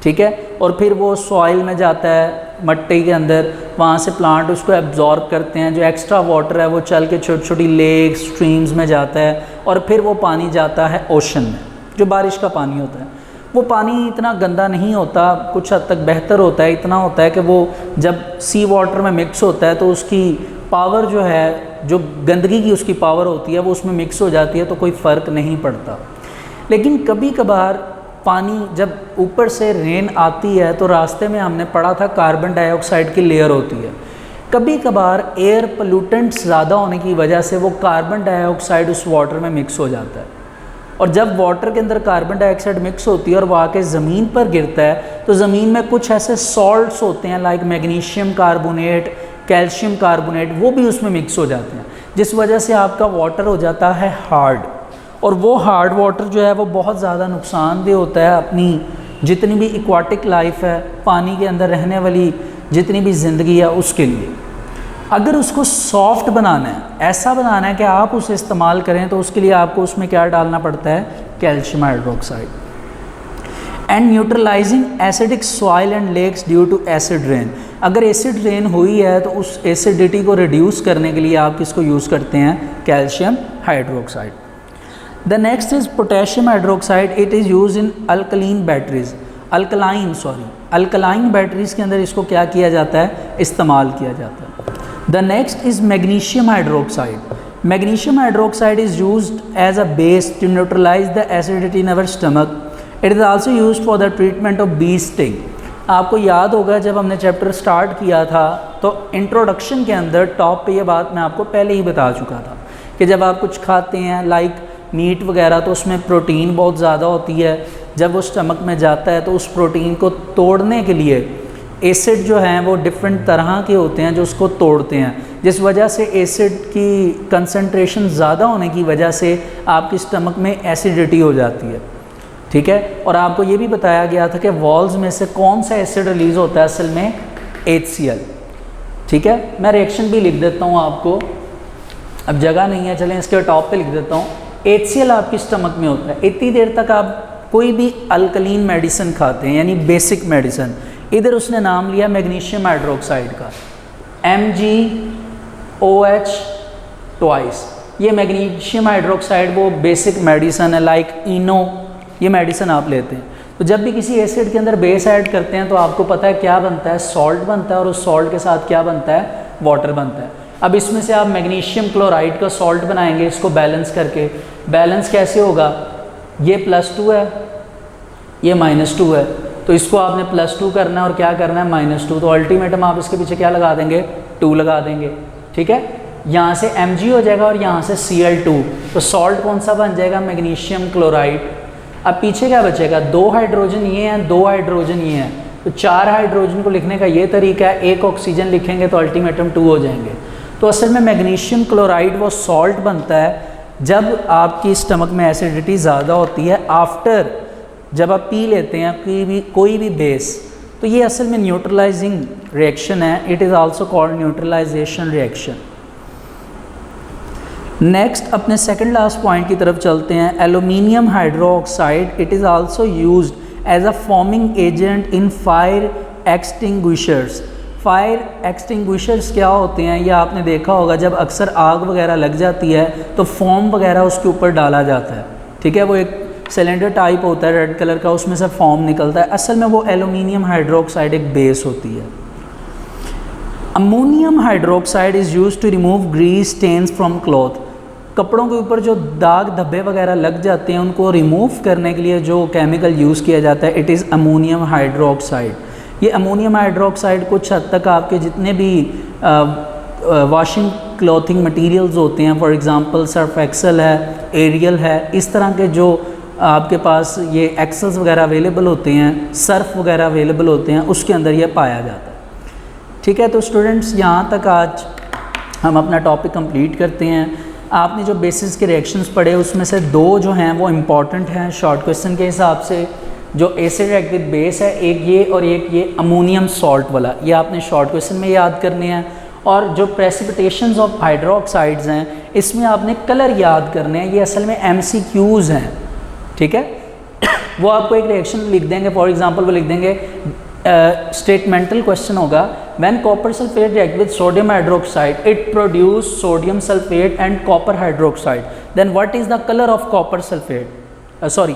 ठीक है, और फिर वो सॉइल में जाता है मिट्टी के अंदर, वहाँ से प्लांट उसको एब्जॉर्ब करते हैं। जो एक्स्ट्रा वाटर है वो चल के छोटी छोटी लेक स्ट्रीम्स में जाता है और फिर वो पानी जाता है ओशन में। जो बारिश का पानी होता है वो पानी इतना गंदा नहीं होता, कुछ हद तक बेहतर होता है। इतना होता है कि वो जब सी वाटर में मिक्स होता है तो उसकी पावर जो है, जो गंदगी की उसकी पावर होती है वो उसमें मिक्स हो जाती है, तो कोई फ़र्क नहीं पड़ता। लेकिन कभी कभार पानी जब ऊपर से रेन आती है तो रास्ते में हमने पढ़ा था कार्बन डाइऑक्साइड की लेयर होती है। कभी कभार एयर पोल्यूटेंट्स ज़्यादा होने की वजह से वो कार्बन डाइऑक्साइड उस वाटर में मिक्स हो जाता है, और जब वाटर के अंदर कार्बन डाइऑक्साइड मिक्स होती है और वो आके ज़मीन पर गिरता है तो ज़मीन में कुछ ऐसे सॉल्ट्स होते हैं like magnesium carbonate, calcium carbonate, वो भी उसमें मिक्स हो जाते हैं, जिस वजह से आपका वाटर हो जाता है हार्ड। और वो हार्ड वाटर जो है वो बहुत ज़्यादा नुकसानदेह होता है अपनी जितनी भी एक्वाटिक लाइफ है, पानी के अंदर रहने वाली जितनी भी ज़िंदगी है उसके लिए। अगर उसको सॉफ्ट बनाना है, ऐसा बनाना है कि आप उसे इस्तेमाल करें, तो उसके लिए आपको उसमें क्या डालना पड़ता है? Calcium hydroxide. And neutralising acidic soil and lakes due to acid rain. अगर एसिड रेन हुई है तो उस एसिडिटी को रिड्यूस करने के लिए आप किसको यूज़ करते हैं? Calcium hydroxide. The next is potassium hydroxide. It is use in alkaline batteries, alkaline batteries के अंदर इसको क्या किया जाता है? इस्तेमाल किया जाता है। The next is magnesium hydroxide. Magnesium hydroxide is used as a base to neutralise the acidity in our stomach. It is also used for the treatment of bee sting. आपको याद होगा जब हमने चैप्टर स्टार्ट किया था तो introduction के अंदर टॉप पे ये बात मैं आपको पहले ही बता चुका था कि जब आप कुछ खाते हैं लाइक मीट वगैरह तो उसमें प्रोटीन बहुत ज़्यादा होती है। जब वो स्टमक में जाता है तो उस प्रोटीन को तोड़ने के लिए एसिड जो हैं वो डिफरेंट तरह के होते हैं जो उसको तोड़ते हैं, जिस वजह से एसिड की कंसंट्रेशन ज़्यादा होने की वजह से आपकी स्टमक में एसिडिटी हो जाती है, ठीक है। और आपको ये भी बताया गया था कि वॉल्स में से कौन सा एसिड रिलीज़ होता है असल में? HCl, ठीक है। मैं रिएक्शन भी लिख देता हूँ आपको, अब जगह नहीं है, चलें इसके टॉप पे लिख देता हूँ। HCl आपकी स्टमक में होता है। इतनी देर तक आप कोई भी अल्कलीन मेडिसिन खाते हैं यानी बेसिक मेडिसिन, इधर उसने नाम लिया मैग्नीशियम हाइड्रोक्साइड का, MgOH ट्वाइस। ये मैग्नीशियम हाइड्रोक्साइड वो बेसिक मेडिसिन है, लाइक इनो, ये मेडिसिन आप लेते हैं। तो जब भी किसी एसिड के अंदर बेस ऐड करते हैं तो आपको पता है क्या बनता है? सॉल्ट बनता है, और उस सॉल्ट के साथ क्या बनता है? वाटर बनता है। अब इसमें से आप मैग्नीशियम क्लोराइड का सॉल्ट बनाएंगे इसको बैलेंस करके। बैलेंस कैसे होगा? ये +2 है, ये -2 है, तो इसको आपने +2 करना है और क्या करना है? -2। तो अल्टीमेटम आप इसके पीछे क्या लगा देंगे? 2 लगा देंगे, ठीक है। यहाँ से Mg हो जाएगा और यहाँ से Cl2, तो सॉल्ट कौन सा बन जाएगा, मैग्नीशियम क्लोराइड। अब पीछे क्या बचेगा, 2 हाइड्रोजन ये हैं, 2 हाइड्रोजन ये हैं, तो 4 हाइड्रोजन को लिखने का ये तरीका है, एक ऑक्सीजन लिखेंगे तो अल्टीमेटम 2 हो जाएंगे। तो असल में मैग्नीशियम क्लोराइड वो सॉल्ट बनता है जब आपकी स्टमक में एसिडिटी ज़्यादा होती है, आफ्टर जब आप पी लेते हैं कोई भी बेस, तो ये असल में न्यूट्रलाइजिंग रिएक्शन है। It is also called neutralisation reaction. Next अपने सेकंड लास्ट पॉइंट की तरफ चलते हैं। Aluminium hydroxide, it is also used as a forming agent in fire extinguishers. Fire extinguishers क्या होते हैं, ये आपने देखा होगा, जब अक्सर आग वगैरह लग जाती है तो फोम वगैरह उसके ऊपर डाला जाता है, ठीक है, वो एक सिलेंडर टाइप होता है रेड कलर का, उसमें से फोम निकलता है, असल में वो एल्यूमिनियम हाइड्रोक्साइड एक बेस होती है। Ammonium hydroxide is used to remove grease stains from cloth. कपड़ों के ऊपर जो दाग धब्बे वगैरह लग जाते हैं उनको रिमूव करने के लिए जो केमिकल यूज़ किया जाता है, इट इज़ अमोनियम हाइड्रोक्साइड। ये अमोनियम हाइड्रोक्साइड कुछ हद तक आपके जितने भी वॉशिंग क्लॉथिंग मटेरियल्स होते हैं, फॉर एग्जांपल सर्फ एक्सेल है, एरियल है, इस तरह के जो आपके पास ये एक्सेल्स वगैरह अवेलेबल होते हैं, सर्फ वगैरह अवेलेबल होते हैं, उसके अंदर ये पाया जाता है। ठीक है, तो स्टूडेंट्स यहाँ तक आज हम अपना टॉपिक कंप्लीट करते हैं। आपने जो बेसिस के रिएक्शंस पढ़े उसमें से 2 जो हैं वो इम्पॉर्टेंट हैं शॉर्ट क्वेश्चन के हिसाब से। जो एसिड रिएक्ट विद बेस है, एक ये और एक ये अमोनियम सॉल्ट वाला, ये आपने शॉर्ट क्वेश्चन में याद करने हैं। और जो प्रेसिपिटेशंस ऑफ हाइड्रोक्साइड्स हैं इसमें आपने कलर याद करने हैं, ये असल में MCQs हैं, ठीक है। वो आपको एक रिएक्शन लिख देंगे, फॉर एग्जांपल वो लिख देंगे, स्टेटमेंटल क्वेश्चन होगा, when copper sulphate react with sodium hydroxide it produce sodium sulphate and copper hydroxide, then what is the colour of copper sulphate,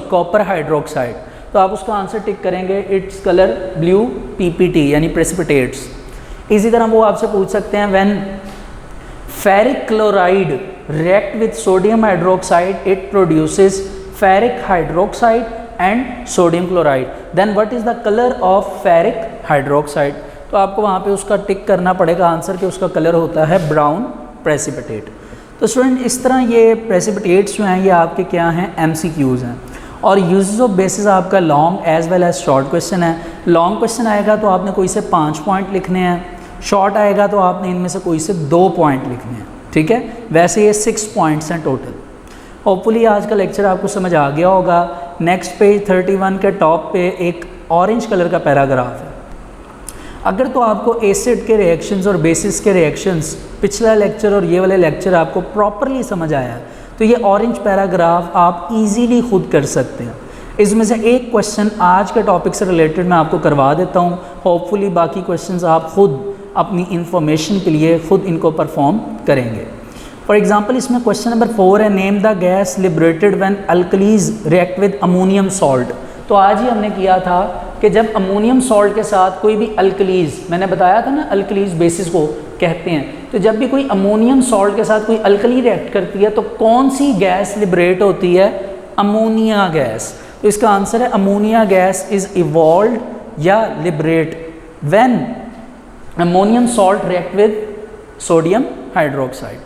copper hydroxide. तो आप उसका आंसर टिक करेंगे, इट्स कलर ब्लू PPT यानी precipitates. इसी तरह वो आपसे पूछ सकते हैं, when ferric chloride react with sodium hydroxide it produces ferric hydroxide and sodium chloride, then what is the colour of ferric hydroxide. तो आपको वहाँ पे उसका टिक करना पड़ेगा आंसर कि उसका कलर होता है ब्राउन प्रेसिपिटेट। तो स्टूडेंट इस तरह ये प्रेसिपिटेट्स जो हैं ये आपके क्या हैं, MCQs हैं। और यूजेस ऑफ बेसिस आपका long as well as short question है। लॉन्ग क्वेश्चन आएगा तो आपने कोई से 5 पॉइंट लिखने हैं, शॉर्ट आएगा तो आपने इनमें से कोई से 2 पॉइंट लिखने हैं, ठीक है। वैसे ये 6 पॉइंट्स हैं टोटल। होपफुली आज का लेक्चर आपको समझ आ गया होगा। नेक्स्ट पेज 31 के टॉप पे एक ऑरेंज कलर का पैराग्राफ है। अगर तो आपको एसिड के रिएक्शंस और बेसिस के रिएक्शंस पिछला लेक्चर और ये वाले लेक्चर आपको प्रॉपरली समझ आया तो ये ऑरेंज पैराग्राफ आप इजीली खुद कर सकते हैं। इसमें से एक क्वेश्चन आज के टॉपिक से रिलेटेड मैं आपको करवा देता हूँ। होपफुली बाकी क्वेश्चंस आप खुद अपनी इंफॉर्मेशन के लिए खुद इनको परफॉर्म करेंगे। फॉर एग्जांपल इसमें क्वेश्चन नंबर 4 है, name the gas liberated when alkalis react with ammonium salt. तो आज ही हमने किया था कि जब अमोनियम सॉल्ट के साथ कोई भी अल्कलीज, मैंने बताया था ना अल्कलीज बेसिस को कहते हैं, तो जब भी कोई अमोनियम सॉल्ट के साथ कोई अल्कली रिएक्ट करती है तो कौन सी गैस लिबरेट होती है, अमोनिया गैस। तो इसका आंसर है अमोनिया गैस इज इवॉल्व या liberate when ammonium salt react with sodium hydroxide.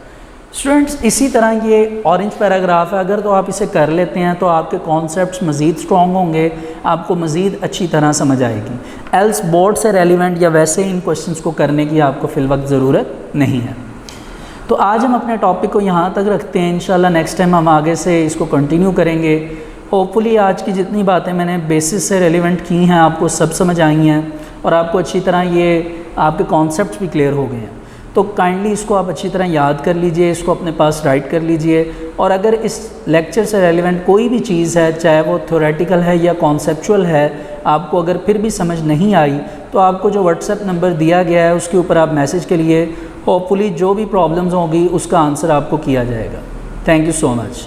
Students इसी तरह ये ऑरेंज पैराग्राफ है, अगर तो आप इसे कर लेते हैं तो आपके कॉन्सेप्ट्स मज़ीद स्ट्रॉन्ग होंगे, आपको मज़ीद अच्छी तरह समझ आएगी। एल्स बोर्ड से रेलिवेंट या वैसे इन क्वेश्चंस को करने की आपको फ़िलवक्त ज़रूरत नहीं है। तो आज हम अपने टॉपिक को यहाँ तक रखते हैं। इंशाल्लाह नेक्स्ट टाइम हम आगे से इसको कंटिन्यू करेंगे। होपफुली आज की जितनी बातें मैंने बेसिस से रेलिवेंट की हैं आपको सब समझ आई हैं और आपको अच्छी तरह ये आपके कॉन्सेप्ट्स भी क्लियर हो गए हैं। तो काइंडली इसको आप अच्छी तरह याद कर लीजिए, इसको अपने पास राइट कर लीजिए। और अगर इस लेक्चर से रेलिवेंट कोई भी चीज़ है, चाहे वो थ्योरेटिकल है या कॉन्सेप्चुअल है, आपको अगर फिर भी समझ नहीं आई तो आपको जो व्हाट्सएप नंबर दिया गया है उसके ऊपर आप मैसेज करिए। होपफुली जो भी प्रॉब्लम्स होंगी उसका आंसर आपको किया जाएगा। Thank you so much.